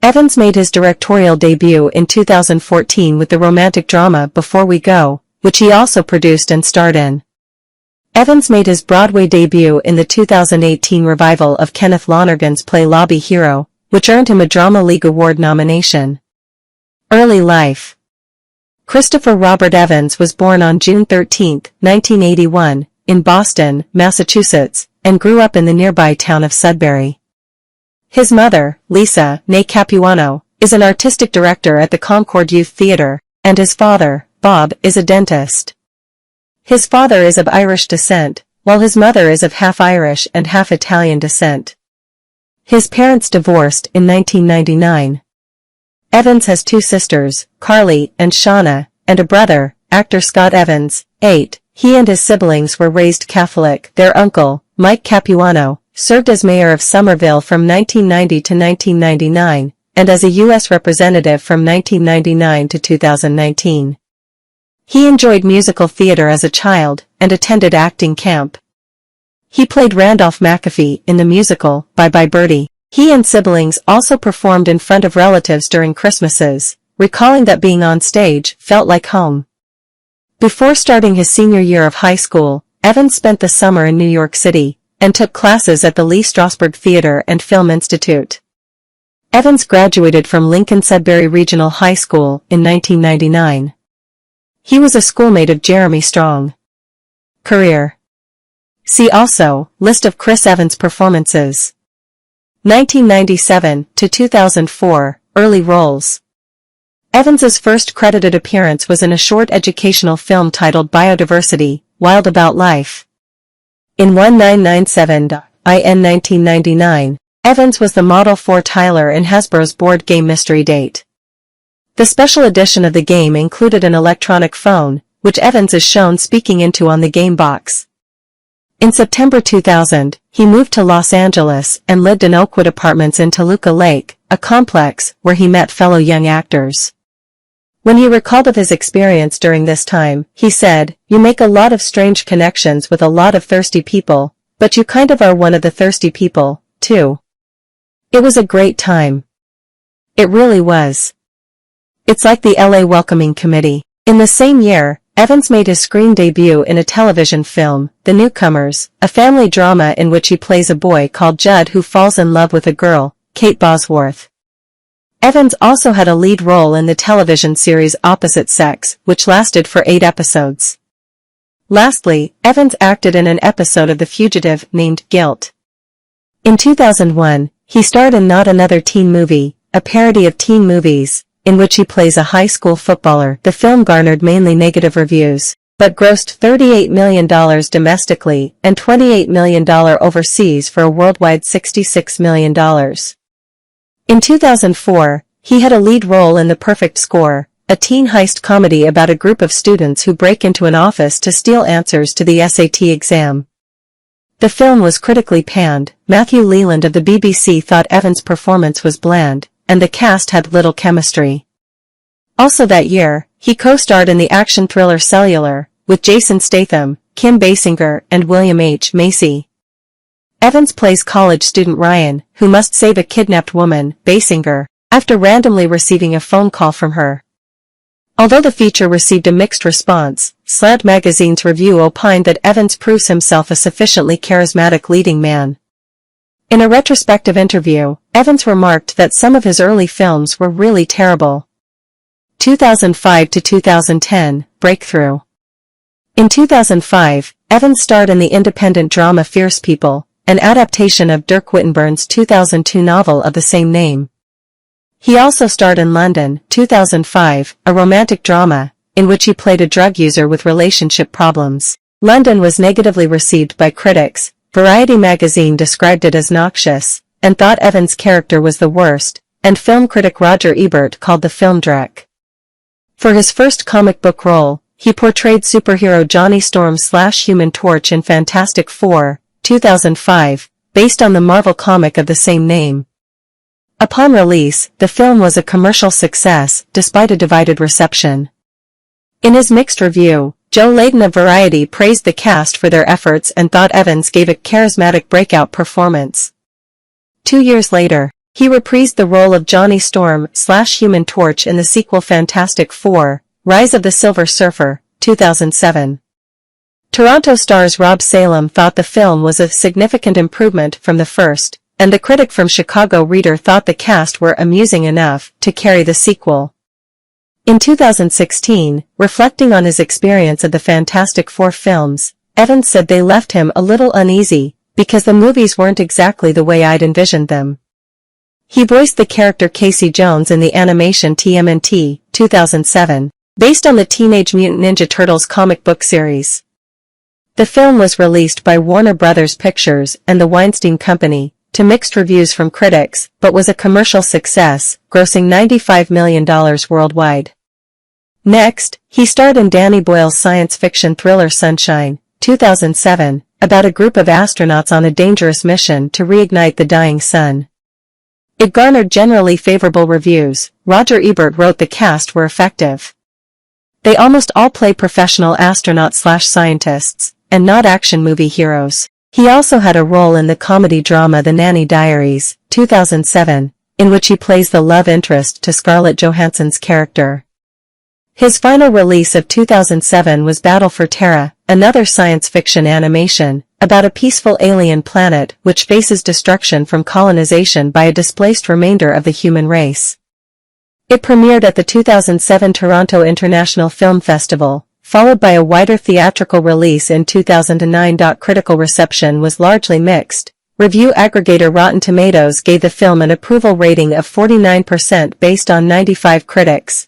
Evans made his directorial debut in 2014 with the romantic drama Before We Go, which he also produced and starred in. Evans made his Broadway debut in the 2018 revival of Kenneth Lonergan's play Lobby Hero, which earned him a Drama League Award nomination. Early life. Christopher Robert Evans was born on June 13, 1981, in Boston, Massachusetts, and grew up in the nearby town of Sudbury. His mother, Lisa, née Capuano, is an artistic director at the Concord Youth Theatre, and his father, Bob, is a dentist. His father is of Irish descent, while his mother is of half Irish and half Italian descent. His parents divorced in 1999. Evans has two sisters, Carly and Shauna, and a brother, actor Scott Evans, 8. He and his siblings were raised Catholic. Their uncle, Mike Capuano, served as mayor of Somerville from 1990 to 1999, and as a U.S. representative from 1999 to 2019. He enjoyed musical theater as a child, and attended acting camp. He played Randolph McAfee in the musical, Bye Bye Birdie. He and siblings also performed in front of relatives during Christmases, recalling that being on stage felt like home. Before starting his senior year of high school, Evans spent the summer in New York City, and took classes at the Lee Strasberg Theater and Film Institute. Evans graduated from Lincoln-Sudbury Regional High School in 1999. He was a schoolmate of Jeremy Strong. Career. See also, List of Chris Evans performances. 1997 to 2004, early roles. Evans's first credited appearance was in a short educational film titled Biodiversity, Wild About Life. In 1997 in 1999, Evans was the model for Tyler in Hasbro's board game Mystery Date. The special edition of the game included an electronic phone, which Evans is shown speaking into on the game box. In September 2000, he moved to Los Angeles and lived in Oakwood Apartments in Toluca Lake, a complex where he met fellow young actors. When he recalled of his experience during this time, he said, "You make a lot of strange connections with a lot of thirsty people, but you kind of are one of the thirsty people, too." It was a great time. It really was. It's like the LA Welcoming Committee. In the same year, Evans made his screen debut in a television film, The Newcomers, a family drama in which he plays a boy called Judd who falls in love with a girl, Kate Bosworth. Evans also had a lead role in the television series Opposite Sex, which lasted for 8 episodes. Lastly, Evans acted in an episode of The Fugitive named Guilt. In 2001, he starred in Not Another Teen Movie, a parody of teen movies, in which he plays a high school footballer. The film garnered mainly negative reviews, but grossed $38 million domestically and $28 million overseas for a worldwide $66 million. In 2004, he had a lead role in The Perfect Score, a teen heist comedy about a group of students who break into an office to steal answers to the SAT exam. The film was critically panned. Matthew Leland of the BBC thought Evans' performance was bland, and the cast had little chemistry. Also that year, he co-starred in the action thriller Cellular, with Jason Statham, Kim Basinger, and William H. Macy. Evans plays college student Ryan, who must save a kidnapped woman, Basinger, after randomly receiving a phone call from her. Although the feature received a mixed response, Slant magazine's review opined that Evans proves himself a sufficiently charismatic leading man. In a retrospective interview, Evans remarked that some of his early films were really terrible. 2005 to 2010, Breakthrough. In 2005, Evans starred in the independent drama Fierce People, an adaptation of Dirk Whittenburn's 2002 novel of the same name. He also starred in London, 2005, a romantic drama, in which he played a drug user with relationship problems. London was negatively received by critics. Variety magazine described it as noxious, and thought Evans' character was the worst, and film critic Roger Ebert called the film dreck. For his first comic book role, he portrayed superhero Johnny Storm/Human Torch in Fantastic Four, 2005, based on the Marvel comic of the same name. Upon release, the film was a commercial success, despite a divided reception. In his mixed review, Joe Layton of Variety praised the cast for their efforts and thought Evans gave a charismatic breakout performance. 2 years later, he reprised the role of Johnny Storm/Human Torch in the sequel Fantastic Four, Rise of the Silver Surfer, 2007. Toronto stars Rob Salem thought the film was a significant improvement from the first, and the critic from Chicago Reader thought the cast were amusing enough to carry the sequel. In 2016, reflecting on his experience of the Fantastic Four films, Evans said they left him a little uneasy, because the movies weren't exactly the way I'd envisioned them. He voiced the character Casey Jones in the animation TMNT, 2007, based on the Teenage Mutant Ninja Turtles comic book series. The film was released by Warner Brothers Pictures and the Weinstein Company, to mixed reviews from critics, but was a commercial success, grossing $95 million worldwide. Next, he starred in Danny Boyle's science fiction thriller Sunshine, 2007, about a group of astronauts on a dangerous mission to reignite the dying sun. It garnered generally favorable reviews. Roger Ebert wrote the cast were effective. They almost all play professional astronauts/scientists, and not action movie heroes. He also had a role in the comedy drama The Nanny Diaries, 2007, in which he plays the love interest to Scarlett Johansson's character. His final release of 2007 was Battle for Terra, another science fiction animation, about a peaceful alien planet which faces destruction from colonization by a displaced remainder of the human race. It premiered at the 2007 Toronto International Film Festival, followed by a wider theatrical release in 2009. Critical reception was largely mixed. Review aggregator Rotten Tomatoes gave the film an approval rating of 49% based on 95 critics.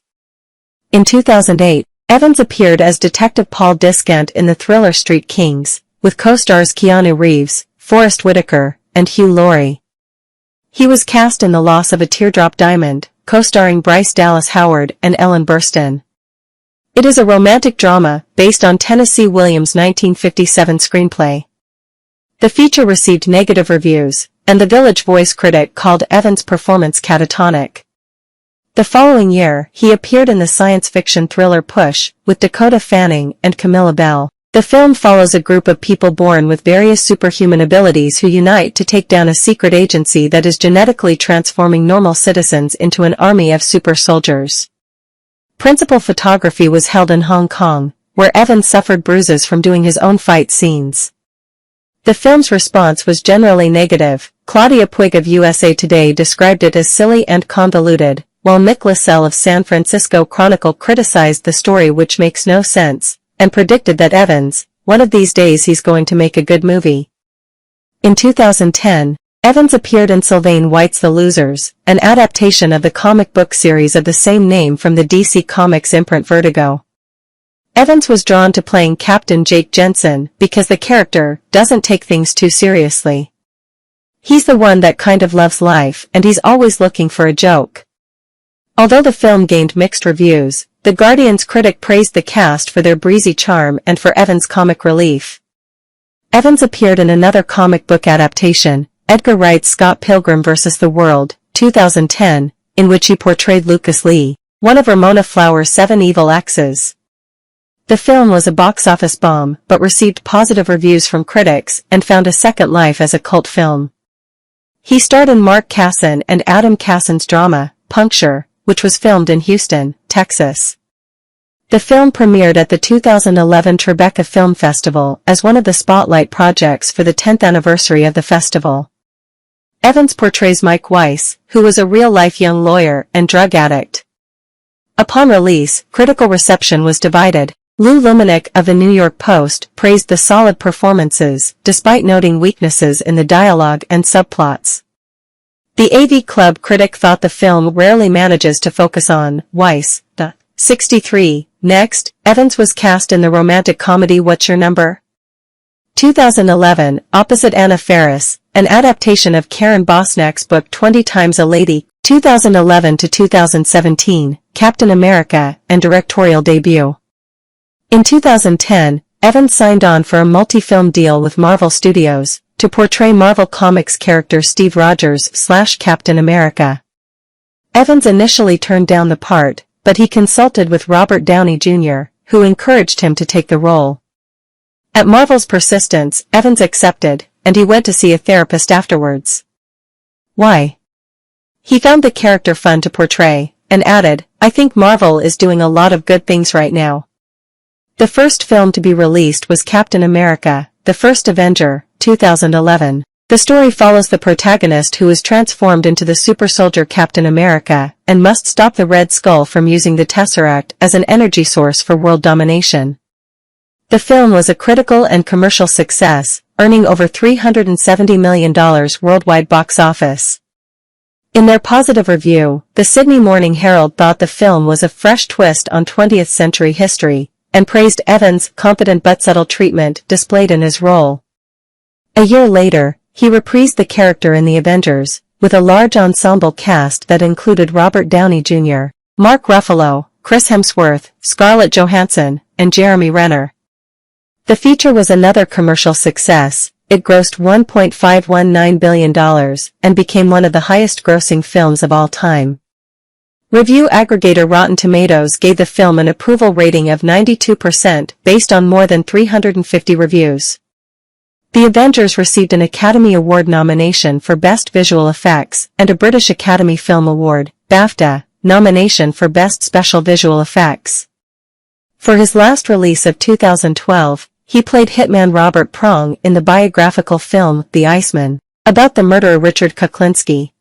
In 2008, Evans appeared as Detective Paul Discant in the thriller Street Kings, with co-stars Keanu Reeves, Forrest Whitaker, and Hugh Laurie. He was cast in The Loss of a Teardrop Diamond, co-starring Bryce Dallas Howard and Ellen Burstyn. It is a romantic drama, based on Tennessee Williams' 1957 screenplay. The feature received negative reviews, and the Village Voice critic called Evans' performance catatonic. The following year, he appeared in the science fiction thriller Push, with Dakota Fanning and Camilla Bell. The film follows a group of people born with various superhuman abilities who unite to take down a secret agency that is genetically transforming normal citizens into an army of super soldiers. Principal photography was held in Hong Kong, where Evans suffered bruises from doing his own fight scenes. The film's response was generally negative. Claudia Puig of USA Today described it as silly and convoluted, while Mick Lassell of San Francisco Chronicle criticized the story, which makes no sense, and predicted that Evans, one of these days he's going to make a good movie. In 2010, Evans appeared in Sylvain White's The Losers, an adaptation of the comic book series of the same name from the DC Comics imprint Vertigo. Evans was drawn to playing Captain Jake Jensen because the character doesn't take things too seriously. He's the one that kind of loves life, and he's always looking for a joke. Although the film gained mixed reviews, The Guardian's critic praised the cast for their breezy charm and for Evans' comic relief. Evans appeared in another comic book adaptation, Edgar Wright's Scott Pilgrim vs. the World, 2010, in which he portrayed Lucas Lee, one of Ramona Flowers' 7 evil exes. The film was a box office bomb but received positive reviews from critics and found a second life as a cult film. He starred in Mark Casson and Adam Casson's drama, Puncture, which was filmed in Houston, Texas. The film premiered at the 2011 Tribeca Film Festival as one of the spotlight projects for the 10th anniversary of the festival. Evans portrays Mike Weiss, who was a real-life young lawyer and drug addict. Upon release, critical reception was divided. Lou Lumenick of the New York Post praised the solid performances, despite noting weaknesses in the dialogue and subplots. The AV Club critic thought the film rarely manages to focus on Weiss. 63. Next, Evans was cast in the romantic comedy What's Your Number? 2011, opposite Anna Faris, an adaptation of Karen Bosnack's book 20 Times a Lady, 2011 to 2017, Captain America, and directorial debut. In 2010, Evans signed on for a multi-film deal with Marvel Studios to portray Marvel Comics character Steve Rogers/Captain America. Evans initially turned down the part, but he consulted with Robert Downey Jr., who encouraged him to take the role. At Marvel's persistence, Evans accepted, and he went to see a therapist afterwards. Why? He found the character fun to portray, and added, "I think Marvel is doing a lot of good things right now." The first film to be released was Captain America, The First Avenger, 2011. The story follows the protagonist who is transformed into the super soldier Captain America and must stop the Red Skull from using the Tesseract as an energy source for world domination. The film was a critical and commercial success, earning over $370 million worldwide box office. In their positive review, the Sydney Morning Herald thought the film was a fresh twist on 20th century history, and praised Evans' competent but subtle treatment displayed in his role. A year later, he reprised the character in The Avengers, with a large ensemble cast that included Robert Downey Jr., Mark Ruffalo, Chris Hemsworth, Scarlett Johansson, and Jeremy Renner. The feature was another commercial success. It grossed $1.519 billion and became one of the highest-grossing films of all time. Review aggregator Rotten Tomatoes gave the film an approval rating of 92% based on more than 350 reviews. The Avengers received an Academy Award nomination for Best Visual Effects and a British Academy Film Award, BAFTA, nomination for Best Special Visual Effects. For his last release of 2012, he played hitman Robert Prong in the biographical film The Iceman, about the murderer Richard Kuklinski.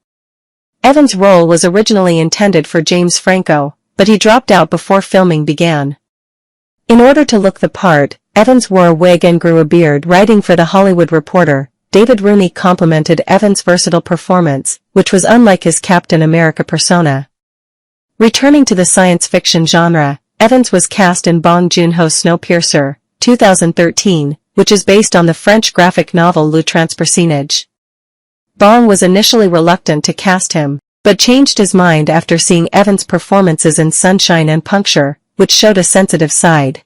Evans' role was originally intended for James Franco, but he dropped out before filming began. In order to look the part, Evans wore a wig and grew a beard. Writing for The Hollywood Reporter, David Rooney complimented Evans' versatile performance, which was unlike his Captain America persona. Returning to the science fiction genre, Evans was cast in Bong Joon-ho's Snowpiercer, 2013, which is based on the French graphic novel Le Transpersonnage. Bong was initially reluctant to cast him, but changed his mind after seeing Evans' performances in Sunshine and Puncture, which showed a sensitive side.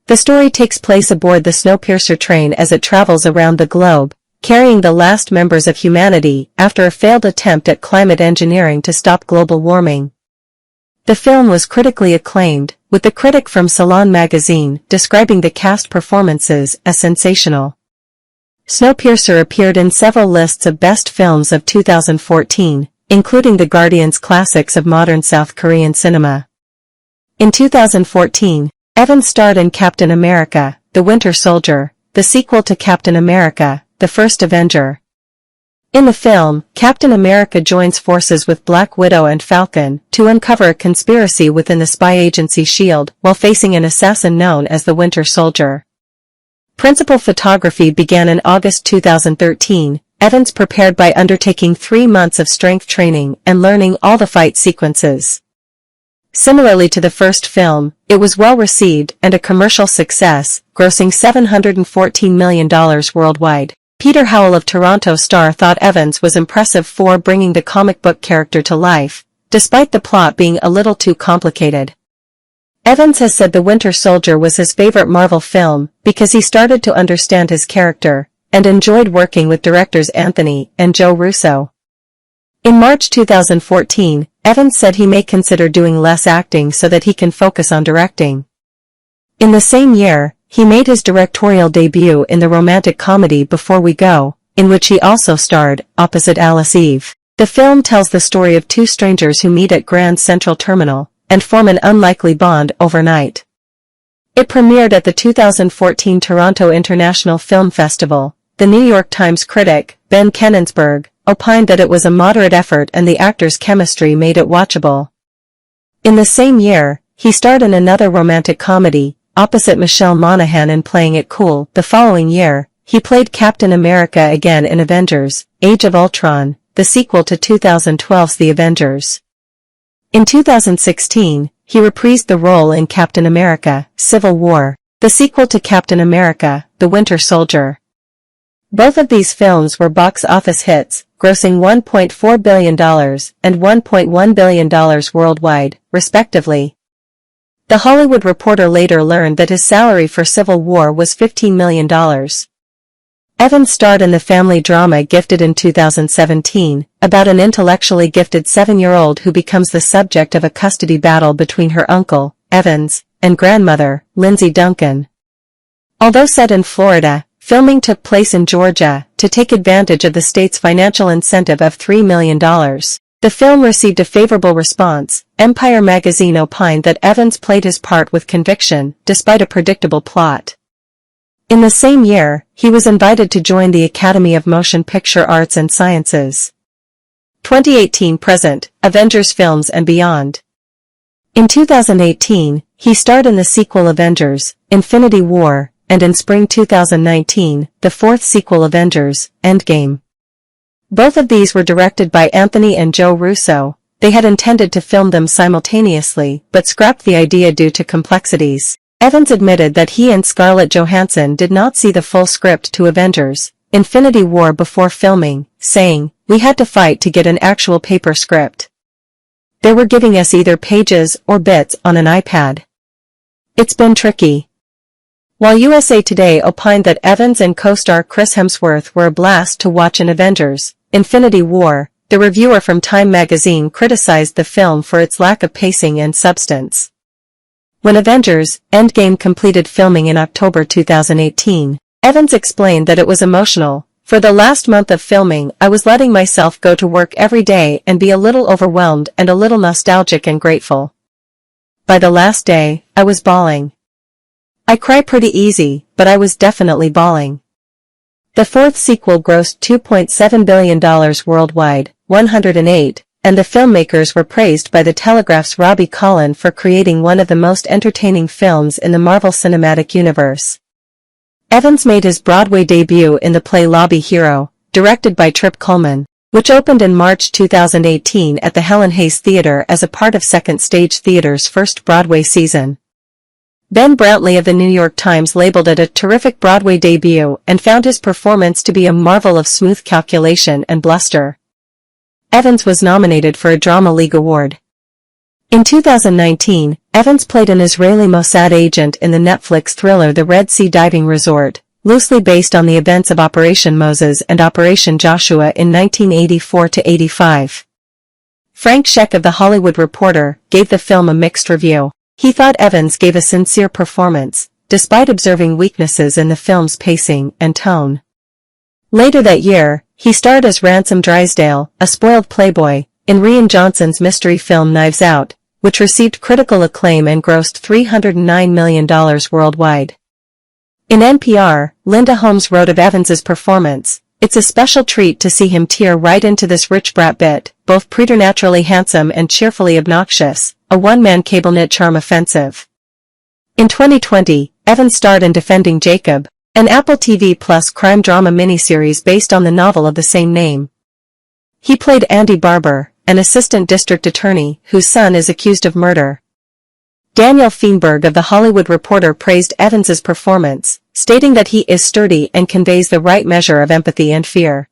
The story takes place aboard the Snowpiercer train as it travels around the globe, carrying the last members of humanity after a failed attempt at climate engineering to stop global warming. The film was critically acclaimed, with the critic from Salon magazine describing the cast performances as sensational. Snowpiercer appeared in several lists of best films of 2014, including the Guardian's classics of modern South Korean cinema. In 2014, Evans starred in Captain America, The Winter Soldier, the sequel to Captain America, The First Avenger. In the film, Captain America joins forces with Black Widow and Falcon to uncover a conspiracy within the spy agency S.H.I.E.L.D. while facing an assassin known as the Winter Soldier. Principal photography began in August 2013. Evans prepared by undertaking 3 months of strength training and learning all the fight sequences. Similarly to the first film, it was well received and a commercial success, grossing $714 million worldwide. Peter Howell of Toronto Star thought Evans was impressive for bringing the comic book character to life, despite the plot being a little too complicated. Evans has said The Winter Soldier was his favorite Marvel film because he started to understand his character and enjoyed working with directors Anthony and Joe Russo. In March 2014, Evans said he may consider doing less acting so that he can focus on directing. In the same year, he made his directorial debut in the romantic comedy Before We Go, in which he also starred, opposite Alice Eve. The film tells the story of 2 strangers who meet at Grand Central Terminal and form an unlikely bond overnight. It premiered at the 2014 Toronto International Film Festival. The New York Times critic, Ben Kenensberg, opined that it was a moderate effort and the actors' chemistry made it watchable. In the same year, he starred in another romantic comedy, opposite Michelle Monaghan in Playing It Cool. The following year, he played Captain America again in Avengers, Age of Ultron, the sequel to 2012's The Avengers. In 2016, he reprised the role in Captain America, Civil War, the sequel to Captain America, The Winter Soldier. Both of these films were box office hits, grossing $1.4 billion and $1.1 billion worldwide, respectively. The Hollywood Reporter later learned that his salary for Civil War was $15 million. Evans starred in the family drama Gifted in 2017, about an intellectually gifted 7-year-old who becomes the subject of a custody battle between her uncle, Evans, and grandmother, Lindsay Duncan. Although set in Florida, filming took place in Georgia to take advantage of the state's financial incentive of $3 million. The film received a favorable response. Empire magazine opined that Evans played his part with conviction, despite a predictable plot. In the same year, he was invited to join the Academy of Motion Picture Arts and Sciences. 2018-present, Avengers Films and Beyond. In 2018, he starred in the sequel Avengers, Infinity War, and in spring 2019, the 4th sequel Avengers, Endgame. Both of these were directed by Anthony and Joe Russo. They had intended to film them simultaneously, but scrapped the idea due to complexities. Evans admitted that he and Scarlett Johansson did not see the full script to Avengers, Infinity War before filming, saying, "We had to fight to get an actual paper script. They were giving us either pages or bits on an iPad. It's been tricky." While USA Today opined that Evans and co-star Chris Hemsworth were a blast to watch in Avengers: Infinity War, the reviewer from Time magazine criticized the film for its lack of pacing and substance. When Avengers: Endgame completed filming in October 2018, Evans explained that it was emotional. "For the last month of filming, I was letting myself go to work every day and be a little overwhelmed and a little nostalgic and grateful. By the last day, I was bawling. I cry pretty easy, but I was definitely bawling." The fourth sequel grossed $2.7 billion worldwide, 108, and the filmmakers were praised by The Telegraph's Robbie Collin for creating one of the most entertaining films in the Marvel Cinematic Universe. Evans made his Broadway debut in the play Lobby Hero, directed by Trip Cullman, which opened in March 2018 at the Helen Hayes Theatre as a part of Second Stage Theater's first Broadway season. Ben Brantley of the New York Times labeled it a terrific Broadway debut and found his performance to be a marvel of smooth calculation and bluster. Evans was nominated for a Drama League Award. In 2019, Evans played an Israeli Mossad agent in the Netflix thriller The Red Sea Diving Resort, loosely based on the events of Operation Moses and Operation Joshua in 1984-85. Frank Scheck of The Hollywood Reporter gave the film a mixed review. He thought Evans gave a sincere performance, despite observing weaknesses in the film's pacing and tone. Later that year, he starred as Ransom Drysdale, a spoiled playboy, in Rian Johnson's mystery film Knives Out, which received critical acclaim and grossed $309 million worldwide. In NPR, Linda Holmes wrote of Evans's performance, "It's a special treat to see him tear right into this rich brat bit, both preternaturally handsome and cheerfully obnoxious, a one-man cable-knit charm offensive." In 2020, Evans starred in Defending Jacob, an Apple TV Plus crime drama miniseries based on the novel of the same name. He played Andy Barber, an assistant district attorney whose son is accused of murder. Daniel Feinberg of The Hollywood Reporter praised Evans's performance, stating that he is sturdy and conveys the right measure of empathy and fear.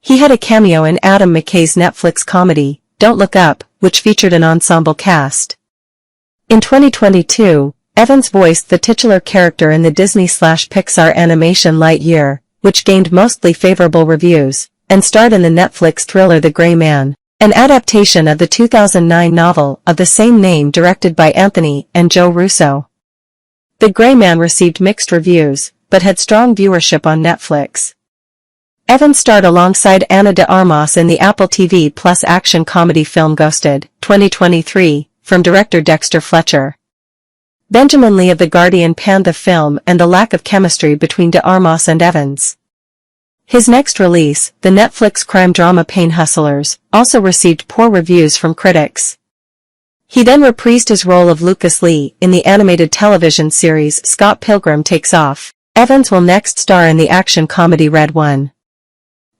He had a cameo in Adam McKay's Netflix comedy, Don't Look Up, which featured an ensemble cast. In 2022, Evans voiced the titular character in the Disney/Pixar animation Lightyear, which gained mostly favorable reviews, and starred in the Netflix thriller The Gray Man, an adaptation of the 2009 novel of the same name directed by Anthony and Joe Russo. The Gray Man received mixed reviews, but had strong viewership on Netflix. Evans starred alongside Ana de Armas in the Apple TV Plus action comedy film Ghosted, 2023, from director Dexter Fletcher. Benjamin Lee of The Guardian panned the film and the lack of chemistry between de Armas and Evans. His next release, the Netflix crime drama Pain Hustlers, also received poor reviews from critics. He then reprised his role of Lucas Lee in the animated television series Scott Pilgrim Takes Off. Evans will next star in the action comedy Red One.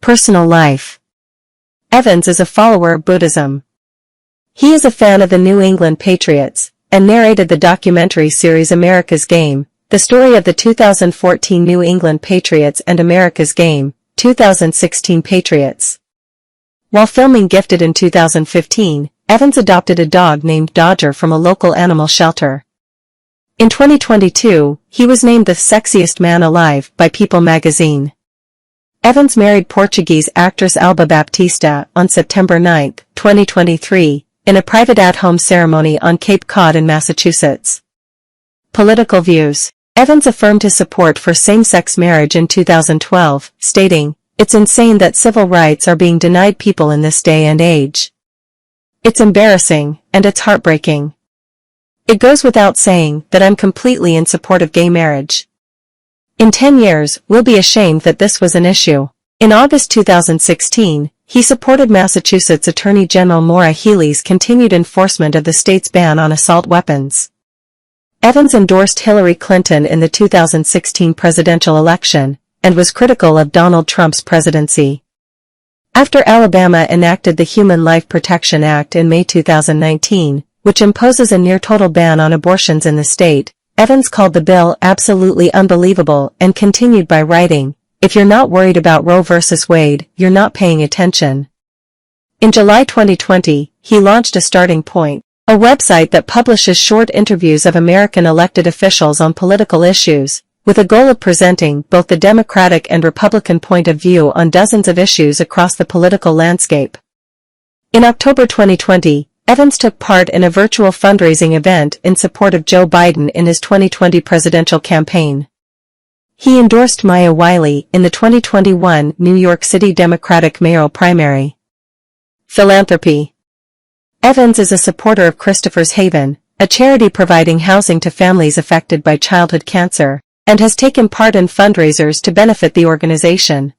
Personal life. Evans is a follower of Buddhism. He is a fan of the New England Patriots, and narrated the documentary series America's Game, the story of the 2014 New England Patriots and America's Game, 2016 Patriots. While filming Gifted in 2015, Evans adopted a dog named Dodger from a local animal shelter. In 2022, he was named the sexiest man alive by People magazine. Evans married Portuguese actress Alba Baptista on September 9, 2023, in a private at-home ceremony on Cape Cod in Massachusetts. Political views. Evans affirmed his support for same-sex marriage in 2012, stating, "It's insane that civil rights are being denied people in this day and age. It's embarrassing, and it's heartbreaking. It goes without saying that I'm completely in support of gay marriage. In 10 years, we'll be ashamed that this was an issue." In August 2016, he supported Massachusetts Attorney General Maura Healey's continued enforcement of the state's ban on assault weapons. Evans endorsed Hillary Clinton in the 2016 presidential election, and was critical of Donald Trump's presidency. After Alabama enacted the Human Life Protection Act in May 2019, which imposes a near-total ban on abortions in the state, Evans called the bill absolutely unbelievable and continued by writing, "If you're not worried about Roe v. Wade, you're not paying attention." In July 2020, he launched a starting point, a website that publishes short interviews of American elected officials on political issues, with a goal of presenting both the Democratic and Republican point of view on dozens of issues across the political landscape. In October 2020, Evans took part in a virtual fundraising event in support of Joe Biden in his 2020 presidential campaign. He endorsed Maya Wiley in the 2021 New York City Democratic mayoral primary. Philanthropy. Evans is a supporter of Christopher's Haven, a charity providing housing to families affected by childhood cancer, and has taken part in fundraisers to benefit the organization.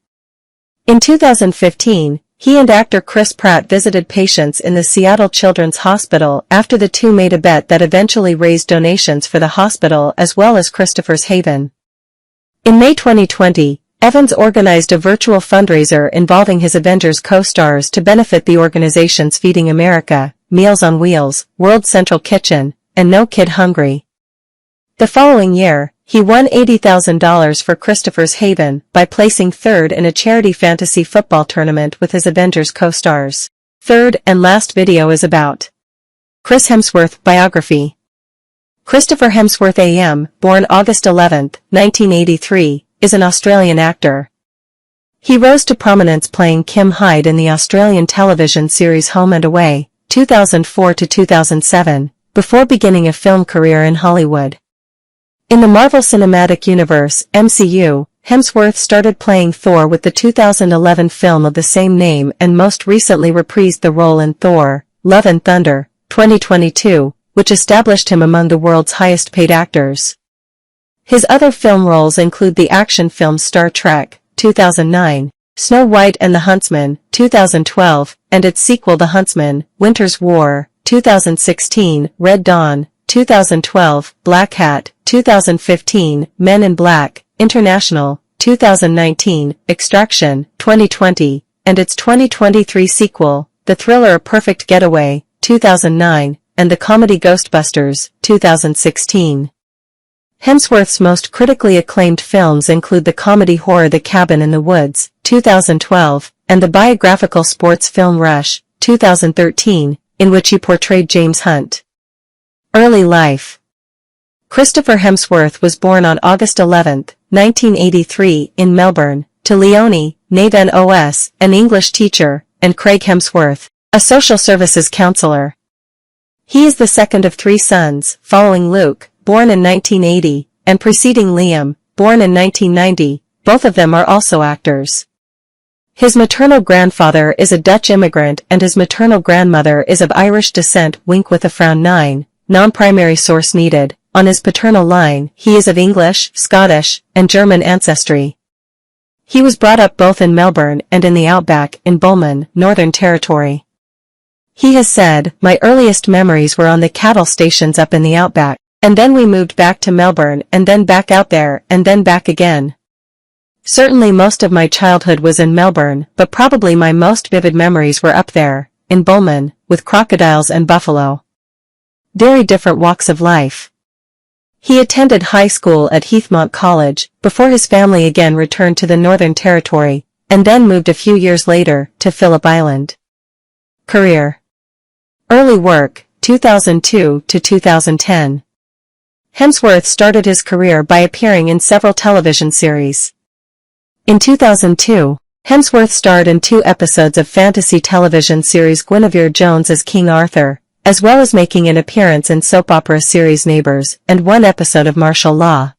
In 2015, he and actor Chris Pratt visited patients in the Seattle Children's Hospital after the two made a bet that eventually raised donations for the hospital as well as Christopher's Haven. In May 2020, Evans organized a virtual fundraiser involving his Avengers co-stars to benefit the organizations Feeding America, Meals on Wheels, World Central Kitchen, and No Kid Hungry. The following year, he won $80,000 for Christopher's Haven by placing third in a charity fantasy football tournament with his Avengers co-stars. Third and last video is about Chris Hemsworth biography. Christopher Hemsworth AM, born August 11, 1983, is an Australian actor. He rose to prominence playing Kim Hyde in the Australian television series Home and Away, 2004 to 2007, before beginning a film career in Hollywood. In the Marvel Cinematic Universe, MCU, Hemsworth started playing Thor with the 2011 film of the same name and most recently reprised the role in Thor, Love and Thunder, 2022, which established him among the world's highest-paid actors. His other film roles include the action film Star Trek, 2009, Snow White and the Huntsman, 2012, and its sequel The Huntsman, Winter's War, 2016, Red Dawn, 2012, Black Hat, 2015, Men in Black, International, 2019, Extraction, 2020, and its 2023 sequel, the thriller A Perfect Getaway, 2009, and the comedy Ghostbusters, 2016. Hemsworth's most critically acclaimed films include the comedy horror The Cabin in the Woods, 2012, and the biographical sports film Rush, 2013, in which he portrayed James Hunt. Early life. Christopher Hemsworth was born on August 11, 1983, in Melbourne, to Leonie, Naven Os, an English teacher, and Craig Hemsworth, a social services counselor. He is the second of three sons, following Luke, born in 1980, and preceding Liam, born in 1990, both of them are also actors. His maternal grandfather is a Dutch immigrant and his maternal grandmother is of Irish descent. Wink with a frown. 9. Non-primary source needed. On his paternal line, he is of English, Scottish, and German ancestry. He was brought up both in Melbourne and in the outback in Bulman, Northern Territory. He has said, "My earliest memories were on the cattle stations up in the outback, and then we moved back to Melbourne and then back out there and then back again. Certainly most of my childhood was in Melbourne, but probably my most vivid memories were up there, in Bulman, with crocodiles and buffalo." Very different walks of life. He attended high school at Heathmont College, before his family again returned to the Northern Territory, and then moved a few years later to Phillip Island. Career. Early work, 2002 to 2010. Hemsworth started his career by appearing in several television series. In 2002, Hemsworth starred in 2 episodes of fantasy television series Guinevere Jones as King Arthur, as well as making an appearance in soap opera series Neighbours and 1 episode of Martial Law.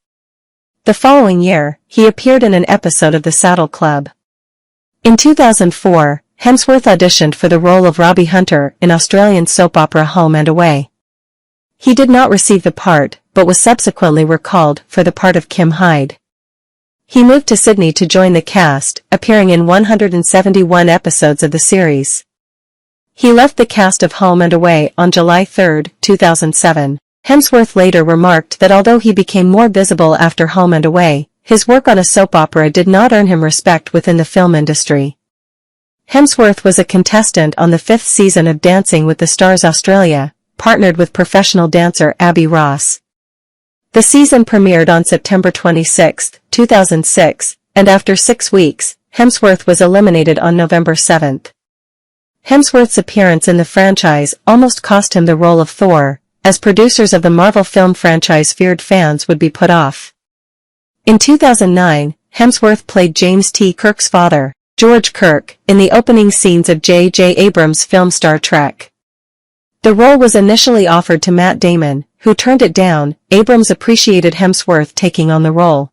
The following year, he appeared in an episode of The Saddle Club. In 2004, Hemsworth auditioned for the role of Robbie Hunter in Australian soap opera Home and Away. He did not receive the part, but was subsequently recalled for the part of Kim Hyde. He moved to Sydney to join the cast, appearing in 171 episodes of the series. He left the cast of Home and Away on July 3, 2007. Hemsworth later remarked that although he became more visible after Home and Away, his work on a soap opera did not earn him respect within the film industry. Hemsworth was a contestant on the 5th season of Dancing with the Stars Australia, partnered with professional dancer Abby Ross. The season premiered on September 26, 2006, and after 6 weeks, Hemsworth was eliminated on November 7. Hemsworth's appearance in the franchise almost cost him the role of Thor, as producers of the Marvel film franchise feared fans would be put off. In 2009, Hemsworth played James T. Kirk's father, George Kirk, in the opening scenes of J.J. Abrams' film Star Trek. The role was initially offered to Matt Damon, who turned it down. Abrams appreciated Hemsworth taking on the role.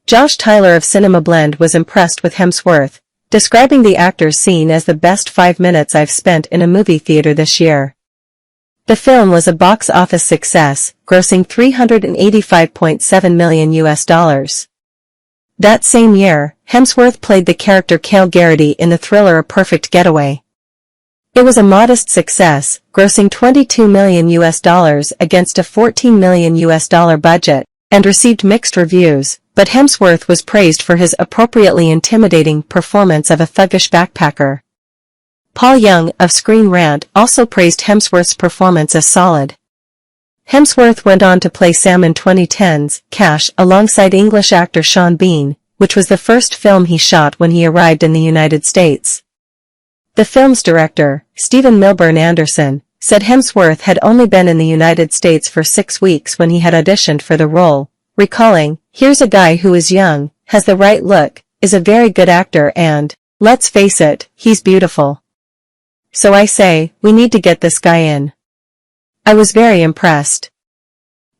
Josh Tyler of Cinema Blend was impressed with Hemsworth, describing the actor's scene as the best 5 minutes I've spent in a movie theater this year. The film was a box office success, grossing $385.7 million. That same year, Hemsworth played the character Cale Garrity in the thriller A Perfect Getaway. It was a modest success, grossing $22 million against a $14 million budget, and received mixed reviews, but Hemsworth was praised for his appropriately intimidating performance of a thuggish backpacker. Paul Young of Screen Rant also praised Hemsworth's performance as solid. Hemsworth went on to play Sam in 2010's Cash alongside English actor Sean Bean, which was the first film he shot when he arrived in the United States. The film's director, Stephen Milburn Anderson, said Hemsworth had only been in the United States for 6 weeks when he had auditioned for the role, recalling, "Here's a guy who is young, has the right look, is a very good actor and, let's face it, he's beautiful. So I say, we need to get this guy in." I was very impressed.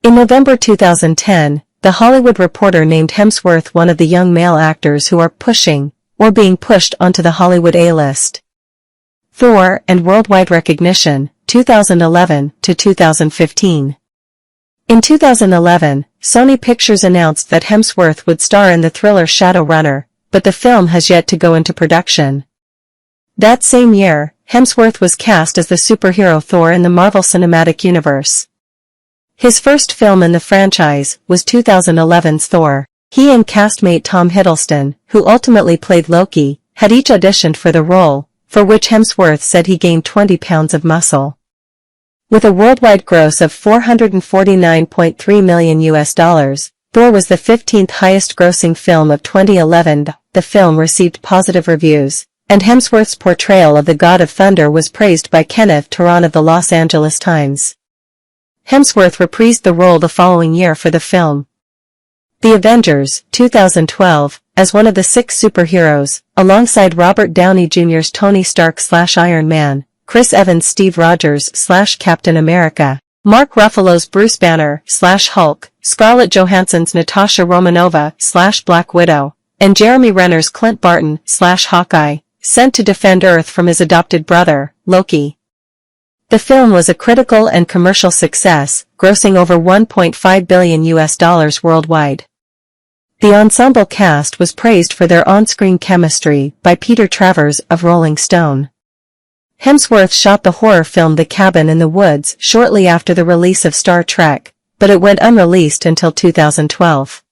In November 2010, The Hollywood Reporter named Hemsworth one of the young male actors who are pushing, or being pushed onto the Hollywood A-list. Thor and worldwide recognition, 2011 to 2015. In 2011, Sony Pictures announced that Hemsworth would star in the thriller Shadow Runner, but the film has yet to go into production. That same year, Hemsworth was cast as the superhero Thor in the Marvel Cinematic Universe. His first film in the franchise was 2011's Thor. He and castmate Tom Hiddleston, who ultimately played Loki, had each auditioned for the role, for which Hemsworth said he gained 20 pounds of muscle. With a worldwide gross of $449.3 million, Thor was the 15th highest-grossing film of 2011. The film received positive reviews, and Hemsworth's portrayal of the God of Thunder was praised by Kenneth Turan of the Los Angeles Times. Hemsworth reprised the role the following year for the film The Avengers, 2012, as one of the 6 superheroes, alongside Robert Downey Jr.'s Tony Stark/Iron Man, Chris Evans' Steve Rogers/Captain America, Mark Ruffalo's Bruce Banner/Hulk, Scarlett Johansson's Natasha Romanova/Black Widow, and Jeremy Renner's Clint Barton/Hawkeye, sent to defend Earth from his adopted brother, Loki. The film was a critical and commercial success, grossing over $1.5 billion worldwide. The ensemble cast was praised for their on-screen chemistry by Peter Travers of Rolling Stone. Hemsworth shot the horror film The Cabin in the Woods shortly after the release of Star Trek, but it went unreleased until 2012.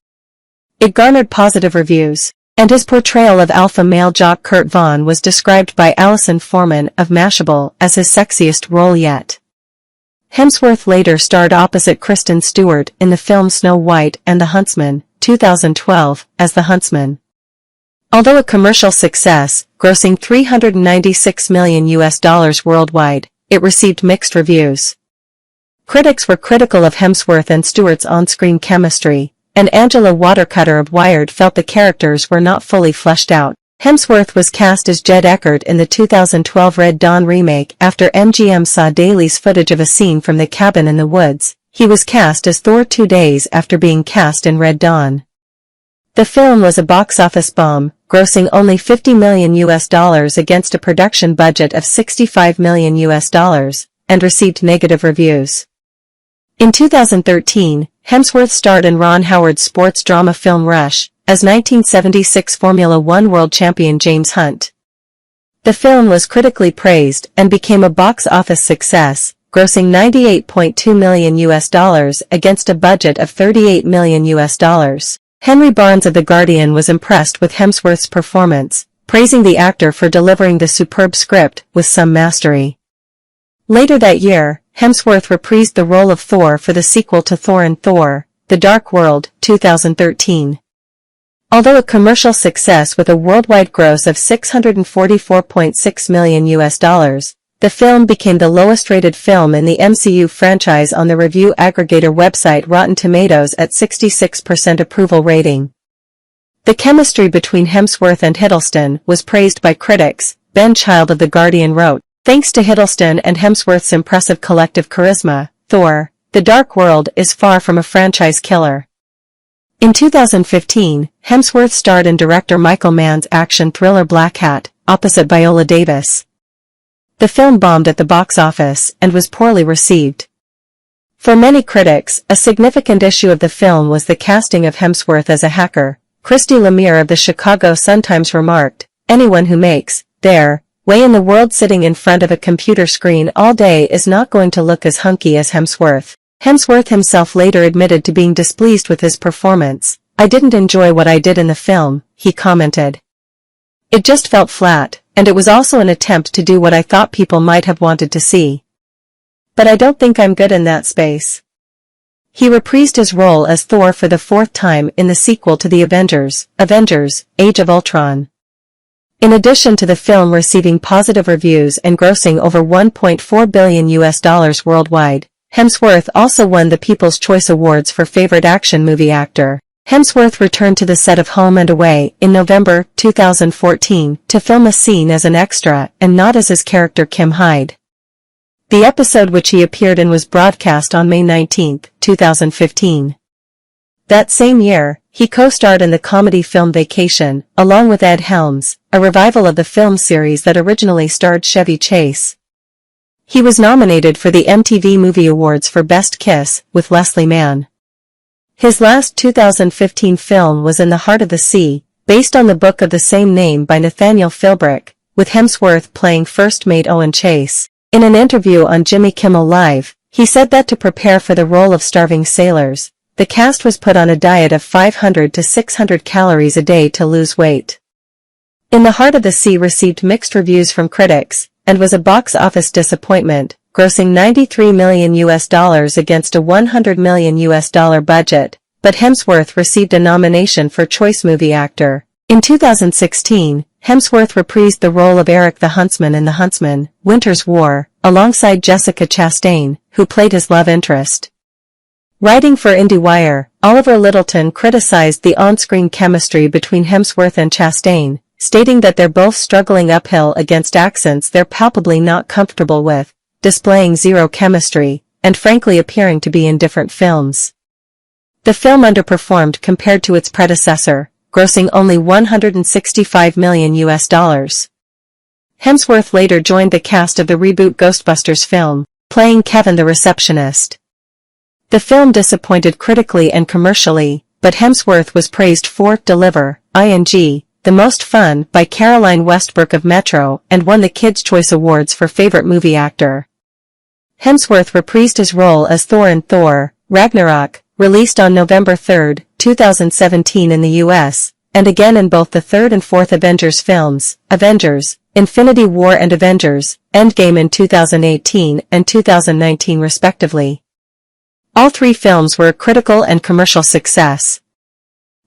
It garnered positive reviews, and his portrayal of alpha male jock Kurt Vaughn was described by Allison Foreman of Mashable as his sexiest role yet. Hemsworth later starred opposite Kristen Stewart in the film Snow White and the Huntsman, 2012, as the Huntsman. Although a commercial success, grossing $396 million worldwide, it received mixed reviews. Critics were critical of Hemsworth and Stewart's on-screen chemistry, and Angela Watercutter of Wired felt the characters were not fully fleshed out. Hemsworth was cast as Jed Eckert in the 2012 Red Dawn remake after MGM saw Daly's footage of a scene from The Cabin in the Woods. He was cast as Thor 2 days after being cast in Red Dawn. The film was a box office bomb, grossing only $50 million against a production budget of $65 million, and received negative reviews. In 2013, Hemsworth starred in Ron Howard's sports drama film Rush, as 1976 Formula One world champion James Hunt. The film was critically praised and became a box office success, grossing $98.2 million against a budget of $38 million. Henry Barnes of The Guardian was impressed with Hemsworth's performance, praising the actor for delivering the superb script with some mastery. Later that year, Hemsworth reprised the role of Thor for the sequel to Thor and Thor: The Dark World, 2013. Although a commercial success with a worldwide gross of $644.6 million US, the film became the lowest-rated film in the MCU franchise on the review aggregator website Rotten Tomatoes at 66% approval rating. The chemistry between Hemsworth and Hiddleston was praised by critics. Ben Child of The Guardian wrote, "Thanks to Hiddleston and Hemsworth's impressive collective charisma, Thor: The Dark World is far from a franchise killer." In 2015, Hemsworth starred in director Michael Mann's action thriller Black Hat, opposite Viola Davis. The film bombed at the box office and was poorly received. For many critics, a significant issue of the film was the casting of Hemsworth as a hacker. Christy Lemire of the Chicago Sun-Times remarked, "Anyone who makes their way in the world sitting in front of a computer screen all day is not going to look as hunky as Hemsworth." Hemsworth himself later admitted to being displeased with his performance. "I didn't enjoy what I did in the film," he commented. "It just felt flat, and it was also an attempt to do what I thought people might have wanted to see. But I don't think I'm good in that space." He reprised his role as Thor for the fourth time in the sequel to the Avengers, Age of Ultron. In addition to the film receiving positive reviews and grossing over $1.4 billion US worldwide, Hemsworth also won the People's Choice Awards for Favorite Action Movie Actor. Hemsworth returned to the set of Home and Away in November 2014 to film a scene as an extra and not as his character Kim Hyde. The episode which he appeared in was broadcast on May 19, 2015. That same year, he co-starred in the comedy film Vacation, along with Ed Helms, a revival of the film series that originally starred Chevy Chase. He was nominated for the MTV Movie Awards for Best Kiss, with Leslie Mann. His last 2015 film was In the Heart of the Sea, based on the book of the same name by Nathaniel Philbrick, with Hemsworth playing First Mate Owen Chase. In an interview on Jimmy Kimmel Live, he said that to prepare for the role of starving sailors, the cast was put on a diet of 500 to 600 calories a day to lose weight. In the Heart of the Sea received mixed reviews from critics, and was a box office disappointment, grossing $93 million against a $100 million budget, but Hemsworth received a nomination for Choice Movie Actor. In 2016, Hemsworth reprised the role of Eric the Huntsman in The Huntsman, Winter's War, alongside Jessica Chastain, who played his love interest. Writing for IndieWire, Oliver Littleton criticized the on-screen chemistry between Hemsworth and Chastain, stating that they're both struggling uphill against accents they're palpably not comfortable with, displaying zero chemistry, and frankly appearing to be in different films. The film underperformed compared to its predecessor, grossing only $165 million. Hemsworth later joined the cast of the reboot Ghostbusters film, playing Kevin the receptionist. The film disappointed critically and commercially, but Hemsworth was praised for Deliver, The Most Fun by Caroline Westbrook of Metro and won the Kids' Choice Awards for Favorite Movie Actor. Hemsworth reprised his role as Thor in Thor: Ragnarok, released on November 3, 2017 in the US, and again in both the third and fourth Avengers films, Avengers: Infinity War and Avengers: Endgame in 2018 and 2019 respectively. All three films were a critical and commercial success.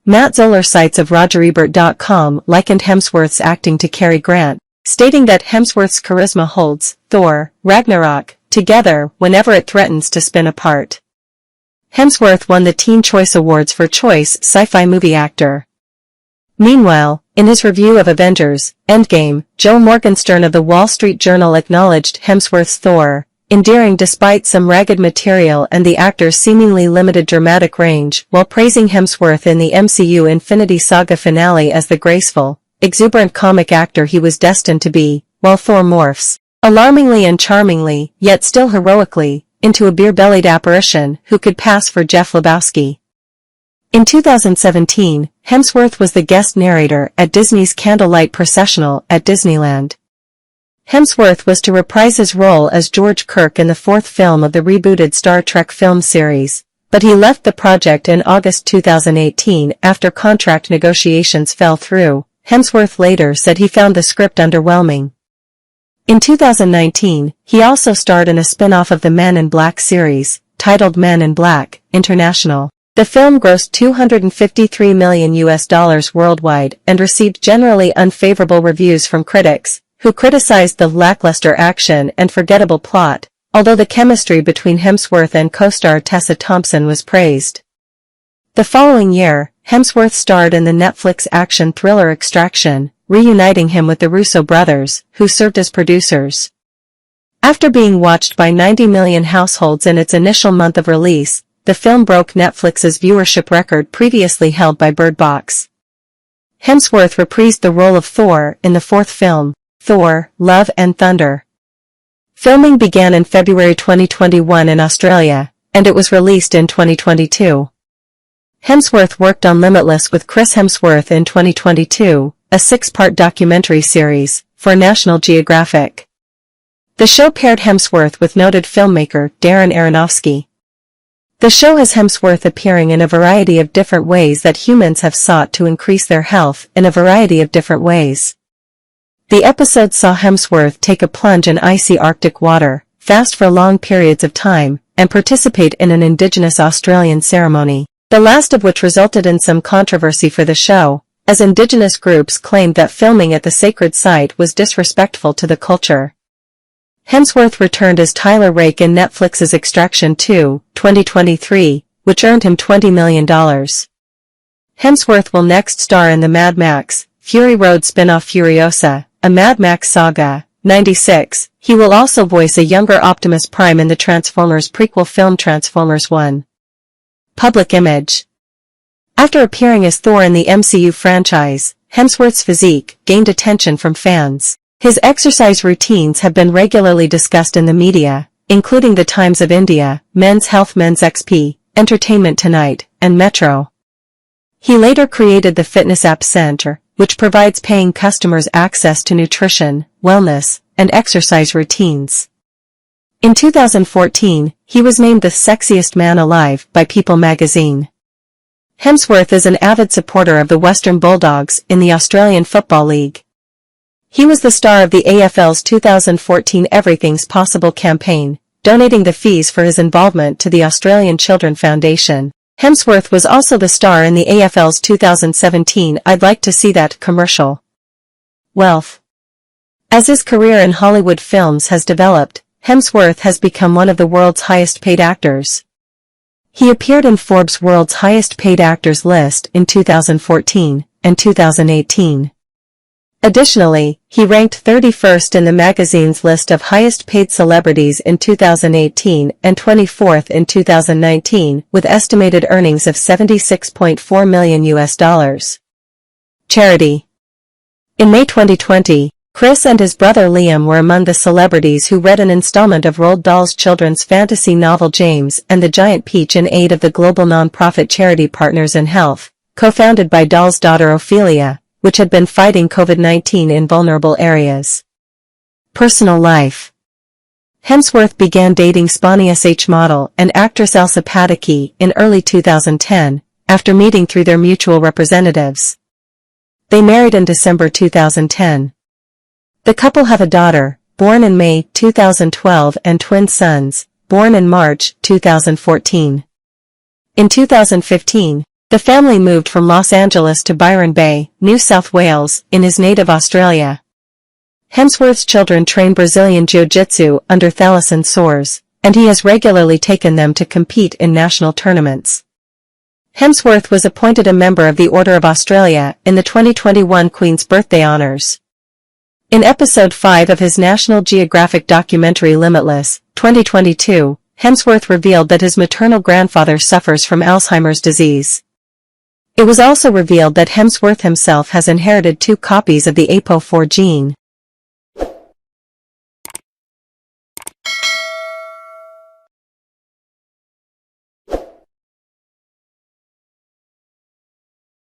Matt Zoller Sites of RogerEbert.com likened Hemsworth's acting to Cary Grant, stating that Hemsworth's charisma holds Thor: Ragnarok together whenever it threatens to spin apart. Hemsworth won the Teen Choice Awards for Choice Sci-Fi Movie Actor. Meanwhile, in his review of Avengers: Endgame, Joe Morgenstern of the Wall Street Journal acknowledged Hemsworth's Thor endearing despite some ragged material and the actor's seemingly limited dramatic range, while praising Hemsworth in the MCU Infinity Saga finale as the graceful, exuberant comic actor he was destined to be, while Thor morphs, alarmingly and charmingly, yet still heroically, into a beer-bellied apparition who could pass for Jeff Lebowski. In 2017, Hemsworth was the guest narrator at Disney's Candlelight Processional at Disneyland. Hemsworth was to reprise his role as George Kirk in the fourth film of the rebooted Star Trek film series, but he left the project in August 2018 after contract negotiations fell through. Hemsworth later said he found the script underwhelming. In 2019, he also starred in a spin-off of the Men in Black series, titled Men in Black: International. The film grossed $253 million worldwide and received generally unfavorable reviews from critics, who criticized the lackluster action and forgettable plot, although the chemistry between Hemsworth and co-star Tessa Thompson was praised. The following year, Hemsworth starred in the Netflix action thriller Extraction, reuniting him with the Russo brothers, who served as producers. After being watched by 90 million households in its initial month of release, the film broke Netflix's viewership record previously held by Bird Box. Hemsworth reprised the role of Thor in the fourth film, Thor: Love and Thunder. Filming began in February 2021 in Australia, and it was released in 2022. Hemsworth worked on Limitless with Chris Hemsworth in 2022, a 6-part documentary series, for National Geographic. The show paired Hemsworth with noted filmmaker Darren Aronofsky. The show has Hemsworth appearing in a variety of different ways that humans have sought to increase their health in a variety of different ways. The episode saw Hemsworth take a plunge in icy Arctic water, fast for long periods of time, and participate in an indigenous Australian ceremony, the last of which resulted in some controversy for the show, as indigenous groups claimed that filming at the sacred site was disrespectful to the culture. Hemsworth returned as Tyler Rake in Netflix's Extraction 2, 2023, which earned him $20 million. Hemsworth will next star in the Mad Max, Fury Road spin-off Furiosa, a Mad Max saga, 96. He will also voice a younger Optimus Prime in the Transformers prequel film Transformers 1. Public image. After appearing as Thor in the MCU franchise, Hemsworth's physique gained attention from fans. His exercise routines have been regularly discussed in the media, including The Times of India, Men's Health, Men's XP, Entertainment Tonight, and Metro. He later created the fitness app Center, which provides paying customers access to nutrition, wellness, and exercise routines. In 2014, he was named the sexiest man alive by People magazine. Hemsworth is an avid supporter of the Western Bulldogs in the Australian Football League. He was the star of the AFL's 2014 Everything's Possible campaign, donating the fees for his involvement to the Australian Children Foundation. Hemsworth was also the star in the AFL's 2017 I'd Like to See That commercial. Wealth. As his career in Hollywood films has developed, Hemsworth has become one of the world's highest-paid actors. He appeared in Forbes' World's Highest-Paid Actors list in 2014 and 2018. Additionally, he ranked 31st in the magazine's list of highest-paid celebrities in 2018 and 24th in 2019, with estimated earnings of $76.4 million. Charity. In May 2020, Chris and his brother Liam were among the celebrities who read an installment of Roald Dahl's children's fantasy novel James and the Giant Peach in aid of the global nonprofit charity Partners in Health, co-founded by Dahl's daughter Ophelia, which had been fighting COVID-19 in vulnerable areas. Personal life. Hemsworth began dating Spawny SH model and actress Elsa Pataky in early 2010, after meeting through their mutual representatives. They married in December 2010. The couple have a daughter, born in May 2012, and twin sons, born in March 2014. In 2015, the family moved from Los Angeles to Byron Bay, New South Wales, in his native Australia. Hemsworth's children train Brazilian Jiu-Jitsu under Thalassa Soares, and he has regularly taken them to compete in national tournaments. Hemsworth was appointed a member of the Order of Australia in the 2021 Queen's Birthday Honours. In Episode 5 of his National Geographic documentary Limitless, 2022, Hemsworth revealed that his maternal grandfather suffers from Alzheimer's disease. It was also revealed that Hemsworth himself has inherited 2 copies of the APOE4 gene.